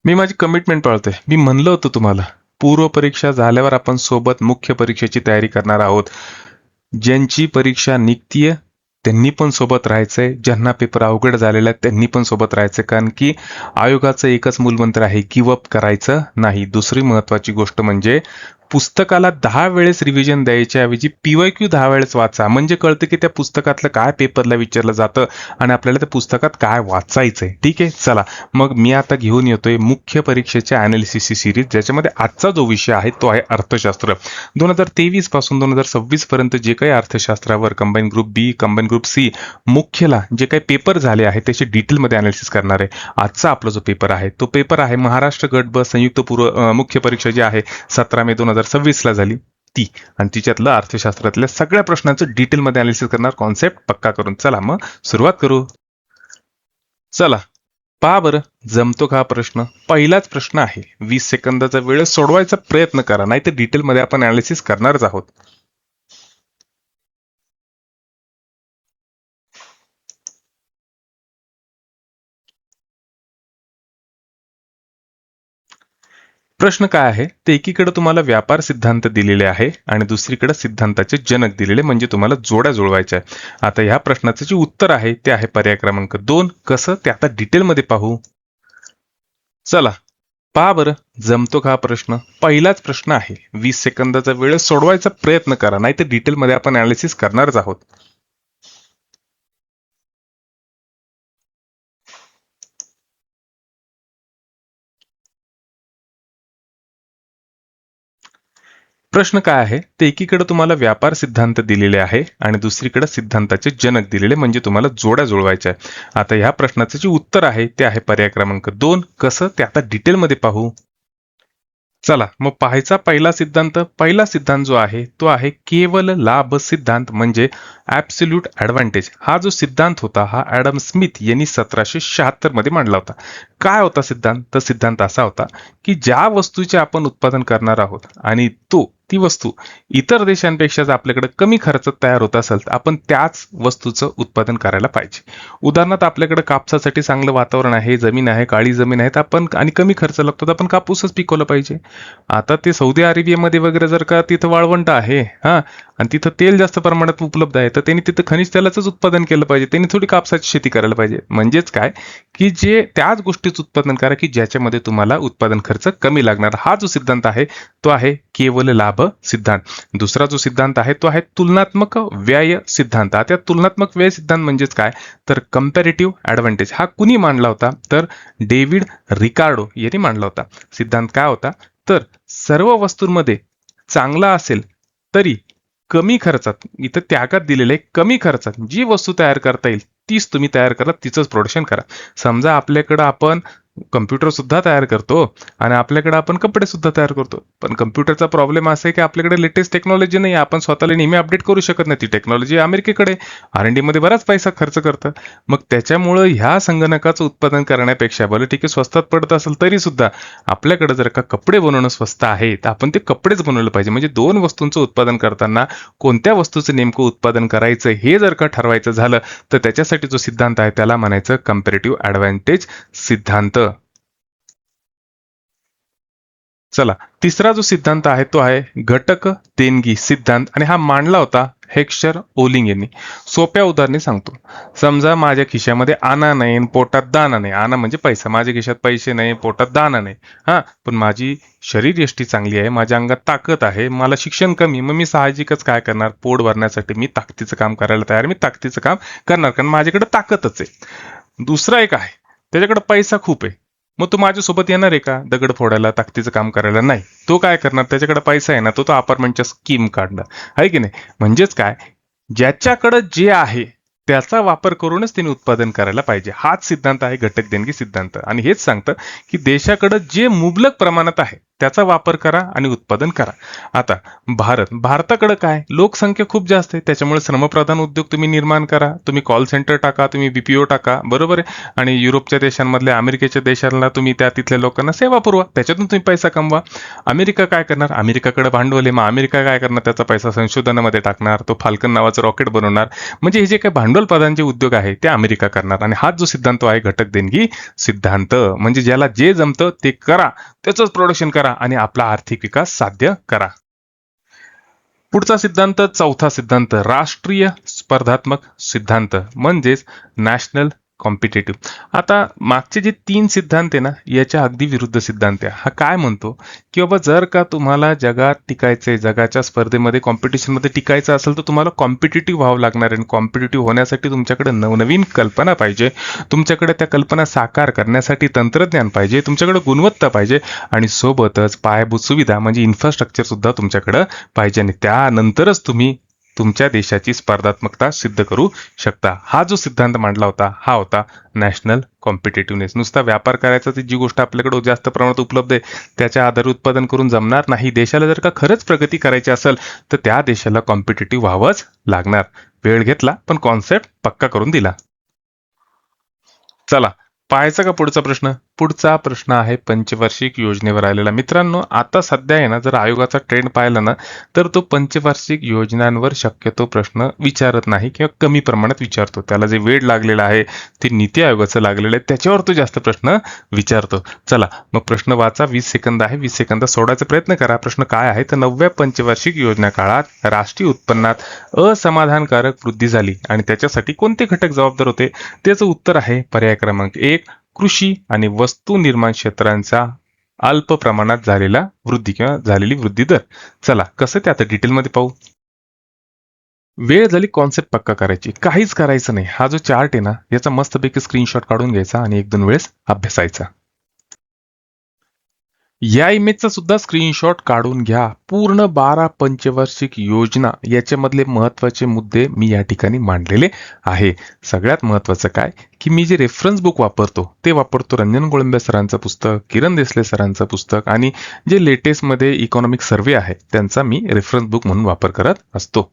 मी माझी कमिटमेंट पाळतोय. मी म्हणलं होतं तुम्हाला, पूर्व परीक्षा झाल्यावर आपण सोबत मुख्य परीक्षेची तयारी करणार आहोत. ज्यांची परीक्षा निघतीये त्यांनी पण सोबत राहायचंय, ज्यांना पेपर अवघड झालेला आहे त्यांनी पण सोबत राहायचं, कारण की आयोगाचं एकच मूलमंत्र आहे, गिव्ह अप करायचं नाही. दुसरी महत्वाची गोष्ट म्हणजे पुस्तकाला 10 वेळेस रिव्हिजन द्यायच्या ऐवजी PYQ 10 वेळेस वाचा, म्हणजे कळतं की त्या पुस्तकातलं काय पेपरला विचारलं जातं आणि आपल्याला त्या पुस्तकात काय वाचायचंय. ठीक आहे, चला मग मी आता घेऊन येतोय मुख्य परीक्षेच्या अनालिसिसची सिरीज, ज्याच्यामध्ये आजचा जो विषय आहे तो आहे अर्थशास्त्र. 2023 पासून 2026 पर्यंत जे काही अर्थशास्त्रावर कंबाईन ग्रुप बी, कंबाईन ग्रुप सी मुख्यला जे काही पेपर झाले आहेत त्याचे डिटेलमध्ये अनालिसिस करणार आहे. आजचा आपला जो पेपर आहे तो पेपर आहे महाराष्ट्र गट ब संयुक्त मुख्य परीक्षा जी आहे 17 मे 2026 ला झाली ती, आणि तिच्यातलं अर्थशास्त्रातल्या सगळ्या प्रश्नांचं डिटेलमध्ये अनालिसिस करणार, कॉन्सेप्ट पक्का करून. चला मग सुरुवात करू. चला पहा बरं, जमतो का हा प्रश्न? पहिलाच प्रश्न आहे, 20 सेकंदाचा वेळ सोडवायचा प्रयत्न करा, नाही तर डिटेलमध्ये आपण अनालिसिस करणारच आहोत. प्रश्न काय आहे ते, एकीकडे तुम्हाला व्यापार सिद्धांत दिलेले आहे आणि दुसरीकडे सिद्धांताचे जनक दिलेले, म्हणजे तुम्हाला जोड्या जुळवायच्या आहे. आता ह्या प्रश्नाचं जे उत्तर आहे ते आहे पर्याय क्रमांक 2. कसं ते आता डिटेलमध्ये पाहू. चला पहा बरं, जमतो का हा प्रश्न? पहिलाच प्रश्न आहे, 20 सेकंदाचा वेळ सोडवायचा प्रयत्न करा, नाही तर डिटेलमध्ये आपण अनालिसिस करणारच आहोत. प्रश्न काय आहे ते, एकीकडे तुम्हाला व्यापार सिद्धांत दिलेले आहे आणि दुसरीकडे सिद्धांताचे जनक दिलेले, म्हणजे तुम्हाला जोड्या जुळवायच्या आहे. आता ह्या प्रश्नाचं जे उत्तर आहे ते आहे पर्याय क्रमांक 2. कसं ते आता डिटेलमध्ये पाहू. चला मग पाहायचा पहिला सिद्धांत जो आहे तो आहे केवल लाभ सिद्धांत, म्हणजे ऍब्सोल्यूट ऍडव्हान्टेज. हा जो सिद्धांत होता हा ऍडम स्मिथ यांनी 1776 मध्ये मांडला होता. काय होता सिद्धांत? तर सिद्धांत असा होता की ज्या वस्तूचे आपण उत्पादन करणार आहोत आणि ती वस्तू इतर देशांपेक्षा जर आपल्याकडे कमी खर्चात तयार होत असेल तर आपण त्याच वस्तूचं उत्पादन करायला पाहिजे. उदाहरणार्थ आपल्याकडे कापसासाठी चांगलं वातावरण आहे, जमीन आहे, काळी जमीन आहे, तर आपण आणि कमी खर्च लागतो तर आपण कापूसच पिकवलं पाहिजे. आता ते सौदी अरेबियामध्ये वगैरे जर का तिथं वाळवंट आहे हा, आणि तिथं तेल जास्त प्रमाणात उपलब्ध आहे, तर त्यांनी तिथं खनिज तेलाचंच उत्पादन केलं पाहिजे, त्यांनी थोडी कापसाची शेती करायला पाहिजे. म्हणजेच काय की जे त्याच गोष्टीचं उत्पादन करा की ज्याच्यामध्ये तुम्हाला उत्पादन खर्च कमी लागणार. हा जो सिद्धांत आहे तो आहे केवल लाभ सिद्धांत. दुसरा जो सिद्धांत आहे तो आहे तुलनात्मक व्यय सिद्धांत. आता तुलनात्मक व्यय सिद्धांत म्हणजेच काय, तर कंपॅरेटिव्ह ऍडव्हान्टेज. हा कुणी मांडला होता, तर डेव्हिड रिकार्डो यांनी मांडला होता. सिद्धांत काय होता, तर सर्व वस्तूंमध्ये चांगला असेल तरी कमी खर्चात, इथं त्यागात दिलेले कमी खर्चात जी वस्तू तयार करता येईल तीच तुम्ही तयार करा, तिचंच प्रोडक्शन करा. समजा आपल्याकडं आपण कम्प्युटर सुद्धा तयार करतो आणि आपल्याकडे आपण कपडे सुद्धा तयार करतो, पण कम्प्युटरचा प्रॉब्लेम असा आहे की आपल्याकडे लेटेस्ट टेक्नॉलॉजी नाही, आपण स्वतःला नेहमी अपडेट करू शकत नाही. ती टेक्नॉलॉजी अमेरिकेकडे R&D मध्ये बराच पैसा खर्च करतं. मग त्याच्यामुळं ह्या संगणकाचं उत्पादन करण्यापेक्षा भले ठीक आहे स्वस्तात पडत असेल तरी सुद्धा आपल्याकडे जर का कपडे बनवणं स्वस्त आहे तर आपण ते कपडेच बनवलं पाहिजे. म्हणजे दोन वस्तूंचं उत्पादन करताना कोणत्या वस्तूचं नेमकं उत्पादन करायचं हे जर का ठरवायचं झालं तर त्याच्यासाठी जो सिद्धांत आहे त्याला म्हणायचं कंपॅरेटिव्ह ऍडव्हान्टेज सिद्धांत. चला तिसरा जो सिद्धांत आहे तो आहे घटक देणगी सिद्धांत, आणि हा मांडला होता हेक्स्चर ओलिंग यांनी. सोप्या उदाहरणे सांगतो. समजा माझ्या खिशामध्ये आणा नाही आणि पोटात दाना नाही. आणा म्हणजे पैसा, माझ्या खिशात पैसे नाही, पोटात दाना नाही. हा, पण माझी शरीर यष्टी चांगली आहे, माझ्या अंगात ताकद आहे, मला शिक्षण कमी, मग मी साहजिकच काय करणार, पोट भरण्यासाठी मी ताकदीचं काम करायला तयार, मी ताकदीचं काम करणार, कारण माझ्याकडे ताकदच आहे. दुसरा एक आहे त्याच्याकडे पैसा खूप आहे, मग तो माझ्यासोबत येणार आहे का दगड फोडायला, ताकदीचं काम करायला? नाही. तो काय करणार, त्याच्याकडे पैसा आहे ना, तो अपार्टमेंटच्या स्कीम काढणार आहे की नाही. म्हणजेच काय, ज्याच्याकडे जे आहे त्याचा वापर करूनच त्यांनी उत्पादन करायला पाहिजे. हाच सिद्धांत आहे घटक देणगी सिद्धांत, आणि हेच सांगतं की देशाकडे जे मुबलक प्रमाणात आहे त्याचा वापर करा आणि उत्पादन करा. आता भारताकडे काय, लोकसंख्या खूप जास्त आहे, त्याच्यामुळे श्रमप्रधान उद्योग तुम्ही निर्माण करा, तुम्ही कॉल सेंटर टाका, तुम्ही बीपीओ टाका, बरोबर आहे. आणि युरोपच्या देशांमधल्या, अमेरिकेच्या देशांना तुम्ही तिथल्या लोकांना सेवा पुरवा, त्याच्यातून तुम्ही पैसा कमवा. अमेरिका काय करणार, अमेरिकाकडे भांडवल आहे, मग अमेरिका काय करणार, त्याचा पैसा संशोधनामध्ये टाकणार, तो फाल्कन नावाचं रॉकेट बनवणार. म्हणजे हे जे काही भांडवल प्रधान जे उद्योग आहे ते अमेरिका करणार. आणि हाच जो सिद्धांत आहे घटक देणगी सिद्धांत, म्हणजे ज्याला जे जमतं ते करा, त्याचंच प्रोडक्शन करा आणि आपला आर्थिक विकास साध्य करा. पुढचा सिद्धांत, चौथा सिद्धांत, राष्ट्रीय स्पर्धात्मक सिद्धांत म्हणजेच नॅशनल कॉम्पिटेटिव्ह. आता मागचे जे 3 सिद्धांत आहे ना, याच्या अगदी विरुद्ध सिद्धांत आहे. हा काय म्हणतो की बाबा जर का तुम्हाला जगात टिकायचंय, जगाच्या स्पर्धेमध्ये कॉम्पिटिशनमध्ये टिकायचं असेल तर तुम्हाला कॉम्पिटेटिव्ह व्हावं लागणार आहे. आणि कॉम्पिटेटिव्ह होण्यासाठी तुमच्याकडे नवनवीन कल्पना पाहिजे, तुमच्याकडे त्या कल्पना साकार करण्यासाठी तंत्रज्ञान पाहिजे, तुमच्याकडे गुणवत्ता पाहिजे आणि सोबतच पायाभूत सुविधा म्हणजे इन्फ्रास्ट्रक्चर सुद्धा तुमच्याकडे पाहिजे. आणि त्यानंतरच तुम्ही तुमच्या देशाची स्पर्धात्मकता सिद्ध करू शकता. हा जो सिद्धांत मांडला होता हा होता नॅशनल कॉम्पिटेटिव्हनेस. नुसता व्यापार करायचा तर जी गोष्ट आपल्याकडे जास्त प्रमाणात उपलब्ध आहे त्याच्या आधारे उत्पादन करून जमणार नाही. देशाला जर का खरंच प्रगती करायची असेल तर त्या देशाला कॉम्पिटेटिव्ह व्हावंच लागणार. वेळ घेतला पण कॉन्सेप्ट पक्का करून दिला. चला पाहायचा का पुढचा प्रश्न. पुढचा प्रश्न आहे पंचवार्षिक योजनेवर आलेला. मित्रांनो, आता सध्या आहे ना, जर आयोगाचा ट्रेंड पाहिला ना तर तो पंचवार्षिक योजनांवर शक्यतो प्रश्न विचारत नाही किंवा कमी प्रमाणात विचारतो. त्याला जे वेळ लागलेलं आहे ते नीती आयोगाचं लागलेलं आहे, त्याच्यावर तो जास्त प्रश्न विचारतो. चला मग प्रश्न वाचा, 20 सेकंद आहे, 20 सेकंद सोडायचा प्रयत्न करा. प्रश्न काय आहे तर 9व्या पंचवार्षिक योजना काळात राष्ट्रीय उत्पन्नात असमाधानकारक वृद्धी झाली आणि त्याच्यासाठी कोणते घटक जबाबदार होते. त्याचं उत्तर आहे पर्याय क्रमांक 1, कृषी आणि वस्तू निर्माण क्षेत्रांचा अल्प प्रमाणात झालेला वृद्धी किंवा झालेली वृद्धी दर. चला कसं ते आता डिटेलमध्ये पाहू. वेळ झाली कॉन्सेप्ट पक्का करायची, काहीच करायचं नाही. हा जो चार्ट आहे ना याचा मस्तपैकी स्क्रीनशॉट काढून घ्यायचा आणि 1-2 वेळेस अभ्यासायचा. या इमेजचा सुद्धा स्क्रीनशॉट काढून घ्या. पूर्ण 12 पंचवार्षिक योजना याच्यामधले महत्वाचे मुद्दे मी या ठिकाणी मांडलेले आहे. सगळ्यात महत्वाचं काय की मी जे रेफरन्स बुक वापरतो ते वापरतो रंजन गोळंबे सरांचं पुस्तक, किरण देसले सरांचं पुस्तक आणि जे लेटेस्ट मध्ये इकॉनॉमिक सर्वे आहे त्यांचा मी रेफरन्स बुक म्हणून वापर करत असतो.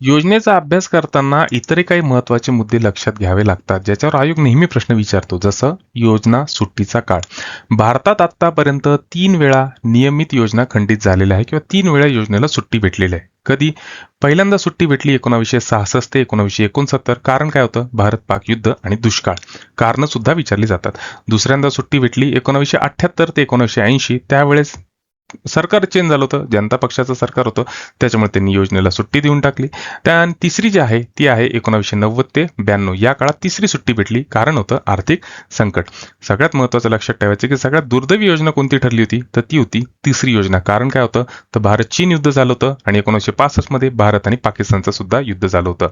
योजनेचा अभ्यास करताना इतरही काही महत्वाचे मुद्दे लक्षात घ्यावे लागतात ज्याच्यावर आयोग नेहमी प्रश्न विचारतो, जसं योजना सुट्टीचा काळ. भारतात आतापर्यंत 3 वेळा नियमित योजना खंडित झालेल्या आहे किंवा 3 वेळा योजनेला सुट्टी भेटलेली आहे. कधी? पहिल्यांदा सुट्टी भेटली 1966 ते 1969. कारण काय होतं? भारत पाक युद्ध आणि दुष्काळ. कारणं सुद्धा विचारली जातात. दुसऱ्यांदा सुट्टी भेटली 1978 ते 1980. त्यावेळेस सरकार चेंज झालं होतं, जनता पक्षाचं सरकार होतं, त्याच्यामुळे त्यांनी योजनेला सुट्टी देऊन टाकली. तिसरी जी आहे ती आहे 1990 ते 92. या काळात तिसरी सुट्टी भेटली, कारण होतं आर्थिक संकट. सगळ्यात महत्त्वाचं लक्षात ठेवायचं की सगळ्यात दुर्दैवी योजना कोणती ठरली होती तर ती होती तिसरी योजना. कारण काय होतं तर भारत चीन युद्ध झालं होतं आणि 1965 मध्ये भारत आणि पाकिस्तानचं सुद्धा युद्ध झालं होतं.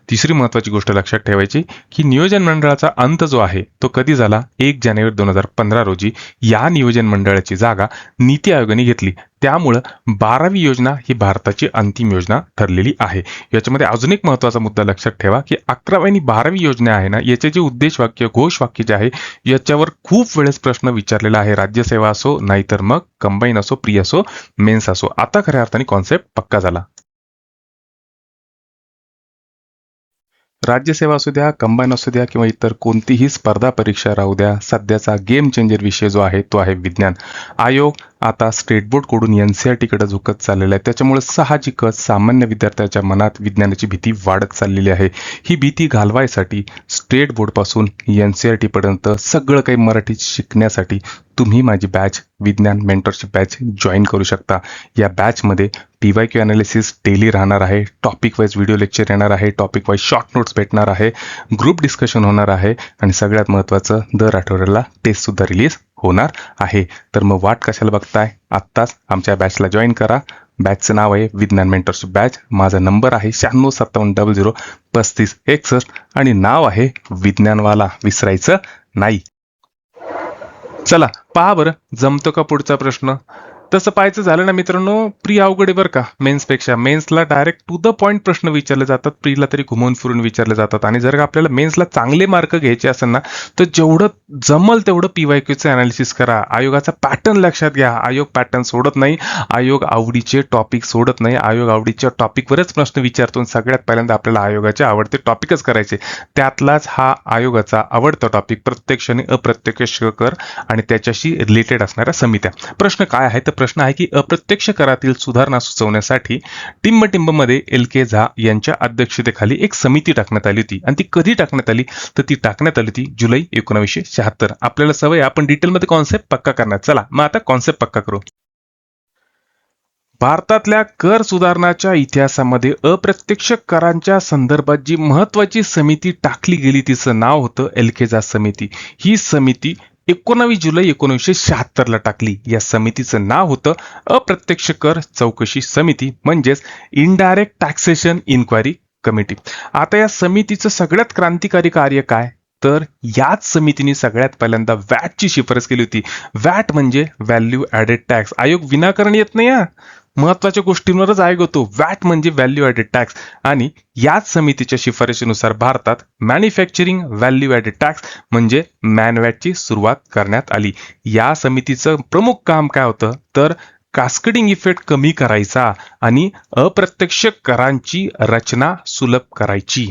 तिसरी महत्त्वाची गोष्ट लक्षात ठेवायची की नियोजन मंडळाचा अंत जो आहे तो कधी झाला? 1 जानेवारी 2015 रोजी. या नियोजन मंडळाची जागा नीती आयोगाने घेतली. त्यामुळं 12वी योजना ही भारताची अंतिम योजना ठरलेली आहे. याच्यामध्ये अजून एक महत्त्वाचा मुद्दा लक्षात ठेवा की 11वी आणि 12वी योजना आहे ना याचे जे उद्देश वाक्य घोषवाक्य जे आहे याच्यावर खूप वेळेस प्रश्न विचारलेला आहे. राज्यसेवा असो नाहीतर मग कंबाईन असो, प्री असो, मेन्स असो. आता खऱ्या अर्थाने कॉन्सेप्ट पक्का झाला. राज्यसेवा असू द्या, कंबाईन असू द्या किंवा इतर कोणतीही स्पर्धा परीक्षा राहू द्या, सध्याचा गेम चेंजर विषय जो आहे तो आहे विज्ञान. आयोग आता स्टेट बोर्ड कडून NCERT कडे झुकत चाललेला आहे. त्याच्यामुळे साहजिकच सामान्य विद्यार्थ्याच्या मनात विज्ञानाची भीती वाढत चाललेली आहे. ही भीती घालवायसाठी स्टेट बोर्ड पासून NCERT पर्यंत सगळं काही मराठी शिकण्यासाठी तुम्ही माझी बॅच विज्ञान मेंटरशिप बॅच जॉईन करू शकता. या बॅचमध्ये PYQ अनालिसिस डेली राहणार आहे, टॉपिक वाईज व्हिडिओ लेक्चर येणार आहे, टॉपिक वाईज शॉर्ट नोट्स भेटणार आहे, ग्रुप डिस्कशन होणार आहे आणि सगळ्यात महत्त्वाचं दर आठवड्याला टेस्ट सुद्धा रिलीज होणार आहे. तर मग वाट कशाला बघताय? आत्ताच आमच्या बॅचला जॉईन करा. बॅचचं नाव आहे विज्ञान मेंटरशिप बॅच. माझा नंबर आहे 9657003561 आणि नाव आहे विज्ञानवाला, विसरायचं नाही. चला पहा बरं जमतो का पुढचा प्रश्न. तसं पाहायचं झालं ना मित्रांनो, प्री अवघड आहे बरं का मेन्सपेक्षा. मेन्सला डायरेक्ट टू द पॉइंट प्रश्न विचारले जातात, प्रीला तरी घुमवून फिरून विचारले जातात. आणि जर का आपल्याला मेन्सला चांगले मार्क घ्यायचे असेल ना, तर जेवढं जमल तेवढं PYQचं अनालिसिस करा. आयोगाचा पॅटर्न लक्षात घ्या. आयोग पॅटर्न सोडत नाही, आयोग आवडीचे टॉपिक सोडत नाही, आयोग आवडीच्या टॉपिकवरच प्रश्न विचारतो. सगळ्यात पहिल्यांदा आपल्याला आयोगाचे आवडते टॉपिकच करायचे. त्यातलाच हा आयोगाचा आवडता टॉपिक प्रत्यक्ष आणि अप्रत्यक्ष कर आणि त्याच्याशी रिलेटेड असणाऱ्या समित्या. प्रश्न काय आहे? तर प्रश्न आहे की अप्रत्यक्ष करातील सुधारणा सुचवण्यासाठी टिंबटिंबमध्ये LK झा यांच्या अध्यक्षतेखाली एक समिती टाकण्यात आली होती. आणि ती कधी टाकण्यात आली? तर ती टाकण्यात आली होती जुलै 1976. आपल्याला सवय आपण डिटेलमध्ये कॉन्सेप्ट पक्का करणार. चला मग आता कॉन्सेप्ट पक्का करू. भारतातल्या कर सुधारणाच्या इतिहासामध्ये अप्रत्यक्ष करांच्या संदर्भात जी महत्वाची समिती टाकली गेली तिचं नाव होतं LK झा समिती. ही समिती 19 जुलै 1976 टाकली. या समितीचं नाव होतं अप्रत्यक्ष कर चौकशी समिती, म्हणजेच इनडायरेक्ट टॅक्सेशन इन्क्वायरी कमिटी. आता या समितीचं सगळ्यात क्रांतिकारी कार्य काय? तर याच समितीने सगळ्यात पहिल्यांदा वॅटची शिफारस केली होती. वॅट म्हणजे व्हॅल्यू ॲडेड टॅक्स. आयोग विनाकारण येत नाही हा, महत्वाच्या गोष्टींवरच आयोग होतो. वॅट म्हणजे व्हॅल्यू ॲडेड टॅक्स. आणि याच समितीच्या शिफारशीनुसार भारतात मॅन्युफॅक्चरिंग व्हॅल्यू ॲडेड टॅक्स म्हणजे मॅनवॅटची सुरुवात करण्यात आली. या समितीचं प्रमुख काम काय होतं? तर कास्केडिंग इफेक्ट कमी करायचा आणि अप्रत्यक्ष करांची रचना सुलभ करायची.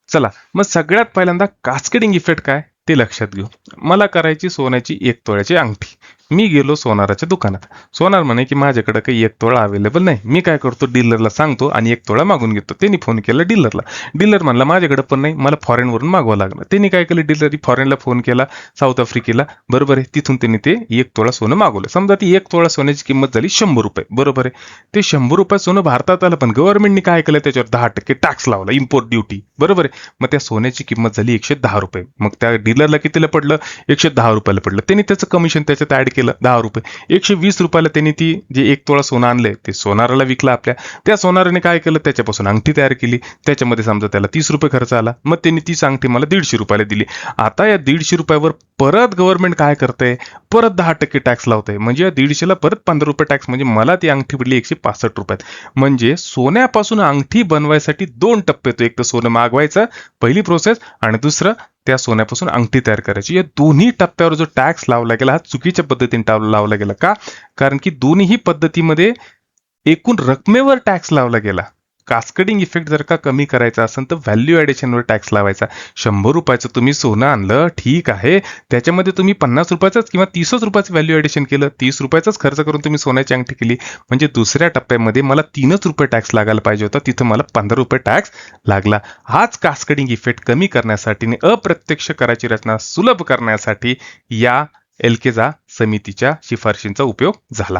चला मग सगळ्यात पहिल्यांदा कास्केडिंग इफेक्ट काय ते लक्षात घेऊ. मला करायची सोन्याची 1 तोळ्याची अंगठी. मी गेलो सोनाराच्या दुकानात. सोनार म्हणे की माझ्याकडे काही 1 तोळा अवेलेबल नाही. मी काय करतो, डीलरला सांगतो आणि 1 तोळा मागून घेतो. त्यांनी फोन केला डीलरला. डीलर म्हणला माझ्याकडे पण नाही, मला फॉरेनवरून मागवावं लागलं. त्यांनी काय केलं, डीलरनी फॉरेनला फोन केला, साऊथ आफ्रिकेला. बरोबर आहे, तिथून त्यांनी ते 1 तोळा सोनं मागवलं. समजा ती 1 तोळा सोन्याची किंमत झाली 100 रुपये. बरोबर आहे, ते 100 रुपये सोनं भारतात आलं, पण गव्हर्नमेंटने काय केलं, त्याच्यावर 10% टॅक्स लावला, इम्पोर्ट ड्युटी. बरोबर आहे, मग त्या सोन्याची किंमत झाली 110 रुपये. मग त्या डीलरला कितीला पडलं? 110 रुपयाला पडलं. त्यांनी त्याचं कमिशन त्याच्यात ऍड केलं 10 रुपये. 120 रुपयाला त्यांनी ती जे 1 तोळा सोनं आणलंय ते सोनाराला विकलं आपल्या. त्या सोनाराने काय केलं, त्याच्यापासून अंगठी तयार केली. त्याच्यामध्ये समजा त्याला 30 रुपये खर्च आला. मग त्यांनी तीच अंगठी मला 150 रुपयाला दिली. आता या 150 रुपयावर परत गव्हर्नमेंट काय करतंय, परत 10% टॅक्स लावतंय. म्हणजे या 150ला परत 15 रुपये टॅक्स. म्हणजे मला ती अंगठी पडली 165 रुपयात. म्हणजे सोन्यापासून अंगठी बनवायसाठी 2 टप्पे येतो. एक तर सोनं मागवायचं पहिली प्रोसेस, आणि दुसरं त्या सोन्यापासून अंगठी तयार करायची. या दोन्ही टप्प्यावर जो टॅक्स लावला गेला हा चुकीच्या पद्धतीने लावला गेला. का? कारण की दोन्ही पद्धतीमध्ये एकूण रकमेवर टॅक्स लावला गेला. कास्केडिंग इफेक्ट जर का कमी करायचा असेल तर व्हॅल्यू ॲडिशनवर टॅक्स लावायचा. 100 रुपयाचं तुम्ही सोनं आणलं, ठीक आहे, त्याच्यामध्ये तुम्ही 50 रुपयाचाच किंवा 30 रुपयाचं व्हॅल्यू ॲडिशन केलं, 30 रुपयाचाच खर्च करून तुम्ही सोन्याची अंगठी केली. म्हणजे दुसऱ्या टप्प्यामध्ये मला 3च रुपये टॅक्स लागायला पाहिजे होता, तिथं मला 15 रुपये टॅक्स लागला. हाच कास्केडिंग इफेक्ट कमी करण्यासाठी आणि अप्रत्यक्ष कराची रचना सुलभ करण्यासाठी या LK झा समितीच्या शिफारशींचा उपयोग झाला.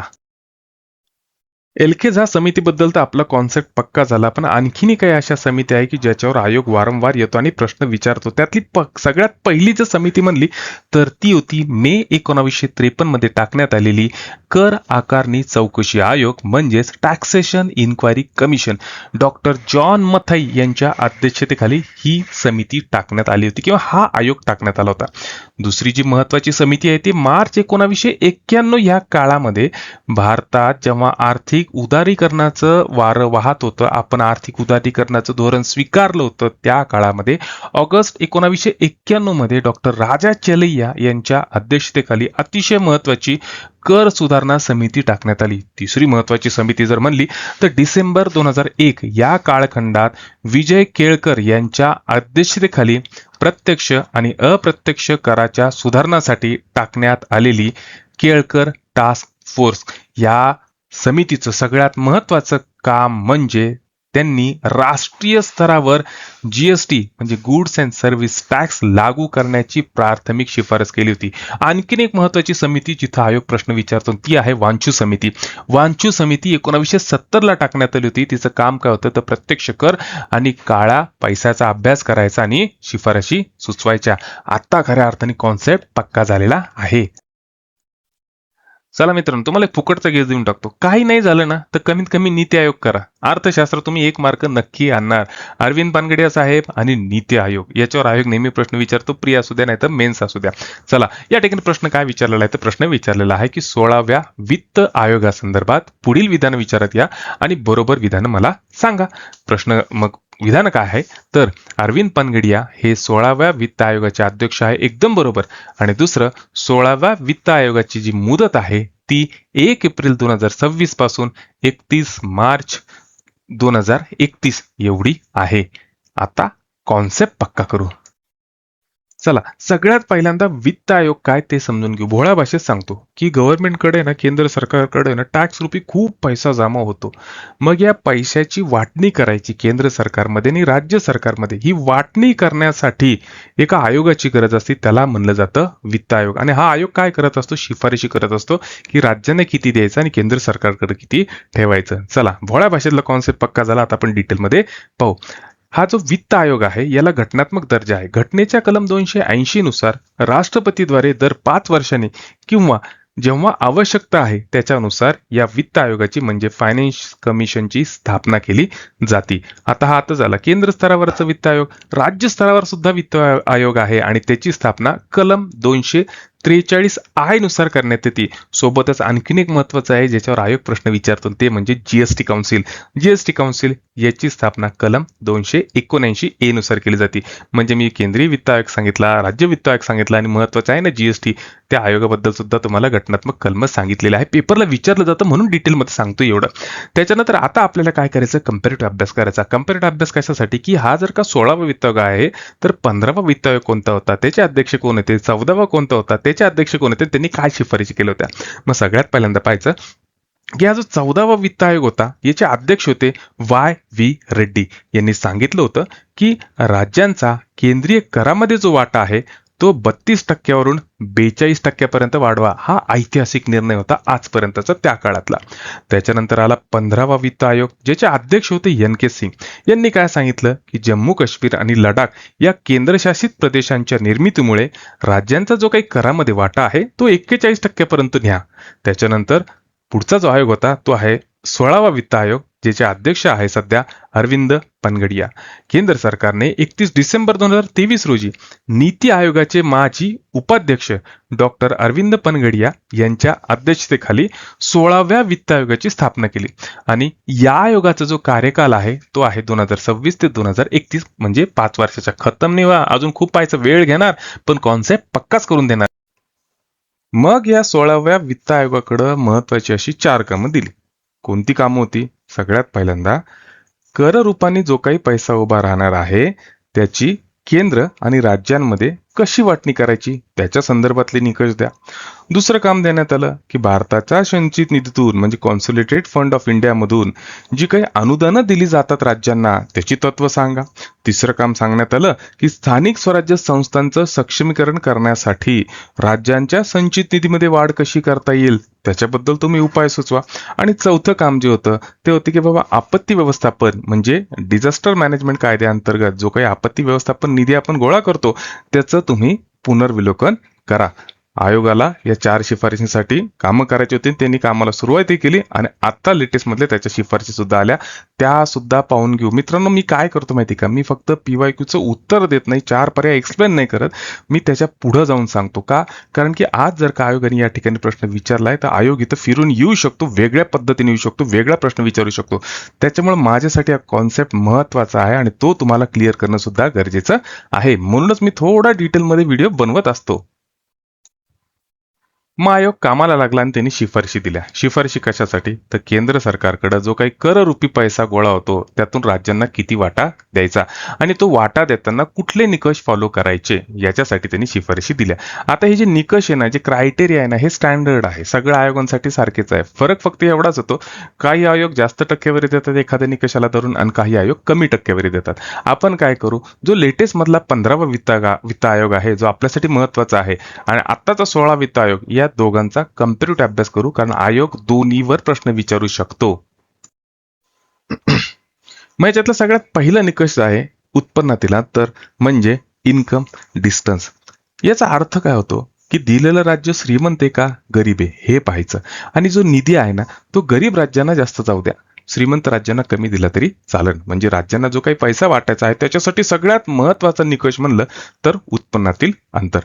LK झा समितीबद्दल तर आपला कॉन्सेप्ट पक्का झाला, पण आणखीनही काही अशा समित्या आहे की ज्याच्यावर आयोग वारंवार येतो आणि प्रश्न विचारतो. त्यातली सगळ्यात पहिली जर समिती म्हणली तर ती होती मे 1953 मध्ये टाकण्यात आलेली कर आकारणी चौकशी आयोग, म्हणजेच taxation inquiry commission. Doctor John Mathai यांच्या अध्यक्षतेखाली ही समिती टाकण्यात आली होती किंवा हा आयोग टाकण्यात आला होता. दुसरी जी महत्वाची समिती आहे ती मार्च 1991 या काळामध्ये भारतात जेव्हा आर्थिक उदारीकरणाचं वारं वाहत होतं, आपण आर्थिक उदारीकरणाचं धोरण स्वीकारलं होतं, त्या काळामध्ये ऑगस्ट 1991 मध्ये डॉक्टर राजा चलैया यांच्या अध्यक्षतेखाली अतिशय महत्वाची कर सुधारणा समिती टाकण्यात आली. तिसरी महत्वाची समिती जर म्हणली तर डिसेंबर 2001 या काळखंडात विजय केळकर यांच्या अध्यक्षतेखाली प्रत्यक्ष आणि अप्रत्यक्ष कराच्या सुधारणासाठी टाकण्यात आलेली केळकर टास्क फोर्स. या समितीचं सगळ्यात महत्वाचं काम म्हणजे त्यांनी राष्ट्रीय स्तरावर GST म्हणजे गुड्स अँड सर्व्हिस टॅक्स लागू करण्याची प्राथमिक शिफारस केली होती. आणखीन एक महत्वाची समिती जिथं आयोग प्रश्न विचारतो ती आहे वांचू समिती. वांचू समिती 1970 टाकण्यात आली होती. तिचं काम काय होतं तर प्रत्यक्ष कर आणि काळा पैशाचा अभ्यास करायचा आणि शिफारशी सुचवायच्या. आता खऱ्या अर्थाने कॉन्सेप्ट पक्का झालेला आहे. चला मित्रांनो, तुम्हाला एक फुकटचा गेस देऊन टाकतो. काही नाही झालं ना तर कमीत कमी नीती आयोग करा. अर्थशास्त्र तुम्ही 1 मार्क नक्की आणणार. अरविंद पानगडिया साहेब आणि नीती आयोग याच्यावर आयोग नेहमी प्रश्न विचारतो, प्री असू द्या नाही तर मेन्स असू द्या. चला, या ठिकाणी प्रश्न काय विचारलेला आहे तर प्रश्न विचारलेला आहे की 16व्या वित्त आयोगासंदर्भात पुढील विधान विचारत या आणि बरोबर विधान मला सांगा. प्रश्न मग विधान काय आहे तर अरविंद पानगडिया हे 16व्या वित्त आयोगाचे अध्यक्ष आहे, एकदम बरोबर. आणि दुसरं, 16व्या वित्त आयोगाची जी मुदत आहे ती 1 एप्रिल 2026 पासून 31 मार्च 2031 एवढी आहे. आता कॉन्सेप्ट पक्का करू. चला, सगळ्यात पहिल्यांदा वित्त आयोग काय ते समजून घेऊ. भोळ्या भाषेत सांगतो की गव्हर्नमेंटकडे ना, केंद्र सरकारकडे ना टॅक्स रुपी खूप पैसा जमा होतो. मग या पैशाची वाटणी करायची केंद्र सरकारमध्ये आणि राज्य सरकारमध्ये. ही वाटणी करण्यासाठी एका आयोगाची गरज असते, त्याला म्हणलं जातं वित्त आयोग. आणि हा आयोग काय करत असतो, शिफारशी करत असतो की राज्याने किती द्यायचं आणि केंद्र सरकारकडे किती ठेवायचं. चला, भोळ्या भाषेतला कॉन्सेप्ट पक्का झाला. आता आपण डिटेलमध्ये पाहू. हा जो वित्त आयोग आहे याला घटनात्मक दर्जा आहे. घटनेच्या कलम 280 नुसार राष्ट्रपतीद्वारे दर 5 वर्षांनी किंवा जेव्हा आवश्यकता आहे त्याच्यानुसार या वित्त आयोगाची म्हणजे फायनान्स कमिशनची स्थापना केली जाते. आता हा आता झाला केंद्र स्तरावरचा वित्त आयोग. राज्य स्तरावर सुद्धा वित्त आयोग आहे आणि त्याची स्थापना कलम 243 नुसार करण्यात येते. सोबतच आणखीन एक महत्वाचं आहे ज्याच्यावर आयोग प्रश्न विचारतो ते म्हणजे जीएसटी काउन्सिल. जीएसटी काउन्सिल याची स्थापना कलम 279 नुसार केली जाते. म्हणजे मी केंद्रीय वित्त आयोग सांगितला, राज्य वित्त आयोग सांगितला आणि महत्वाचं आहे ना जीएसटी, त्या आयोगाबद्दल सुद्धा तुम्हाला घटनात्मक कलम सांगितलेलं आहे. पेपरला विचारलं जातं म्हणून डिटेलमध्ये सांगतो एवढं. त्याच्यानंतर आता आपल्याला काय करायचं, कंपॅरेटिव्ह अभ्यास करायचा. कंपॅरेटिव्ह अभ्यास कशासाठी की हा जर का 16वा वित्त आयोग आहे तर 15वा वित्त आयोग कोणता होता, त्याचे अध्यक्ष कोण होते, 14वा कोणता होता, त्याचे अध्यक्ष कोण होते, त्यांनी काय शिफारशी केल्या होत्या. मग सगळ्यात पहिल्यांदा पाहायचं की हा जो 14वा वित्त आयोग होता याचे अध्यक्ष होते Y.V. रेड्डी. यांनी सांगितलं होतं की राज्यांचा केंद्रीय करामध्ये जो वाटा आहे तो 32% 42% वाढवा. हा ऐतिहासिक निर्णय होता आजपर्यंतचा त्या काळातला. त्याच्यानंतर आला 15वा वित्त आयोग ज्याचे अध्यक्ष होते NK सिंग. यांनी काय सांगितलं की जम्मू काश्मीर आणि लडाख या केंद्रशासित प्रदेशांच्या निर्मितीमुळे राज्यांचा जो काही करामध्ये वाटा आहे तो 41% पर्यंत न्या. त्याच्यानंतर पुढचा जो आयोग होता तो आहे 16वा वित्त आयोग ज्याचे अध्यक्ष आहे सध्या अरविंद पानगडिया. केंद्र सरकारने 31 डिसेंबर 2023 रोजी नीती आयोगाचे माजी उपाध्यक्ष डॉक्टर अरविंद पानगडिया यांच्या अध्यक्षतेखाली 16व्या वित्त आयोगाची स्थापना केली. आणि या आयोगाचा जो कार्यकाल आहे तो आहे 2026 ते 2031 म्हणजे 5 वर्षाचा. खतम नाही व्हा, अजून खूप पाहायचा वेळ घेणार पण कॉन्सेप्ट पक्काच करून देणार. मग या 16व्या वित्त आयोगाकडे महत्वाची अशी 4 कामं दिली. कोणती कामं होती? सगळ्यात पहिल्यांदा कर रूपाने जो काही पैसा उभा राहणार आहे त्याची केंद्र आणि राज्यांमध्ये कशी वाटणी करायची त्याच्या संदर्भातले निकष द्या. दुसरं काम देण्यात आलं की भारताच्या संचित निधीतून म्हणजे कॉन्सोलिडेटेड फंड ऑफ इंडिया मधून जी काही अनुदानं दिली जातात राज्यांना त्याची तत्व सांगा. तिसरं काम सांगण्यात आलं की स्थानिक स्वराज्य संस्थांचं सक्षमीकरण करण्यासाठी राज्यांच्या संचित निधीमध्ये वाढ कशी करता येईल त्याच्याबद्दल तुम्ही उपाय सुचवा. आणि चौथं काम जे होतं ते होते की बाबा आपत्ती व्यवस्थापन म्हणजे डिझास्टर मॅनेजमेंट कायद्याअंतर्गत जो काही आपत्ती व्यवस्थापन निधी आपण गोळा करतो त्याचं तुम्ही पुनर्विलोकन करा. आयोगाला या 4 शिफारशींसाठी कामं करायची होती, त्यांनी कामाला सुरुवातही केली आणि आता लेटेस्ट मधले त्याच्या शिफारशी सुद्धा आल्या, त्या सुद्धा पाहून घेऊ. मित्रांनो, मी काय करतो माहिती का, मी फक्त PYQचं उत्तर देत नाही, 4 पर्याय एक्सप्लेन नाही करत, मी त्याच्या पुढे जाऊन सांगतो. का? कारण की आज जर का आयोगाने या ठिकाणी प्रश्न विचारलाय तर आयोग इथं फिरून येऊ शकतो, वेगळ्या पद्धतीने येऊ शकतो, वेगळा प्रश्न विचारू शकतो. त्याच्यामुळे माझ्यासाठी हा कॉन्सेप्ट महत्वाचा आहे आणि तो तुम्हाला क्लिअर करणं सुद्धा गरजेचं आहे. म्हणूनच मी थोडा डिटेलमध्ये व्हिडिओ बनवत असतो. मग आयोग कामाला लागला आणि त्यांनी शिफारशी दिल्या. शिफारशी कशासाठी? तर केंद्र सरकारकडे जो काही कररूपी पैसा गोळा होतो त्यातून राज्यांना किती वाटा द्यायचा आणि तो वाटा देताना कुठले निकष फॉलो करायचे याच्यासाठी त्यांनी शिफारशी दिल्या. आता हे जे निकष आहे ना, जे क्रायटेरिया आहे ना, हे स्टँडर्ड आहे, सगळ्या आयोगांसाठी सारखेच आहे. फरक फक्त एवढाच होतो, काही आयोग जास्त टक्केवारी देतात एखाद्या निकषाला धरून आणि काही आयोग कमी टक्केवारी देतात. आपण काय करू, जो लेटेस्ट मधला 15वा वित्त आयोग आहे जो आपल्यासाठी महत्वाचा आहे आणि आत्ताचा 16 वित्त आयोग या दोघांचा कंपॅरेटिव्ह अभ्यास करू, कारण आयोग दोन्हीवर प्रश्न विचारू शकतो. मग याच्यातला सगळ्यात पहिला निकष आहे उत्पन्नातील तर म्हणजे इन्कम डिस्टन्स. याचा अर्थ काय होतो की दिलेलं राज्य श्रीमंत आहे का गरीब आहे हे पाहायचं. आणि जो निधी आहे ना तो गरीब राज्यांना जास्त जाऊ द्या, श्रीमंत राज्यांना कमी दिला तरी चालेल. म्हणजे राज्यांना जो काही पैसा वाटायचा आहे त्याच्यासाठी सगळ्यात महत्वाचा निकष म्हणलं तर उत्पन्नातील अंतर.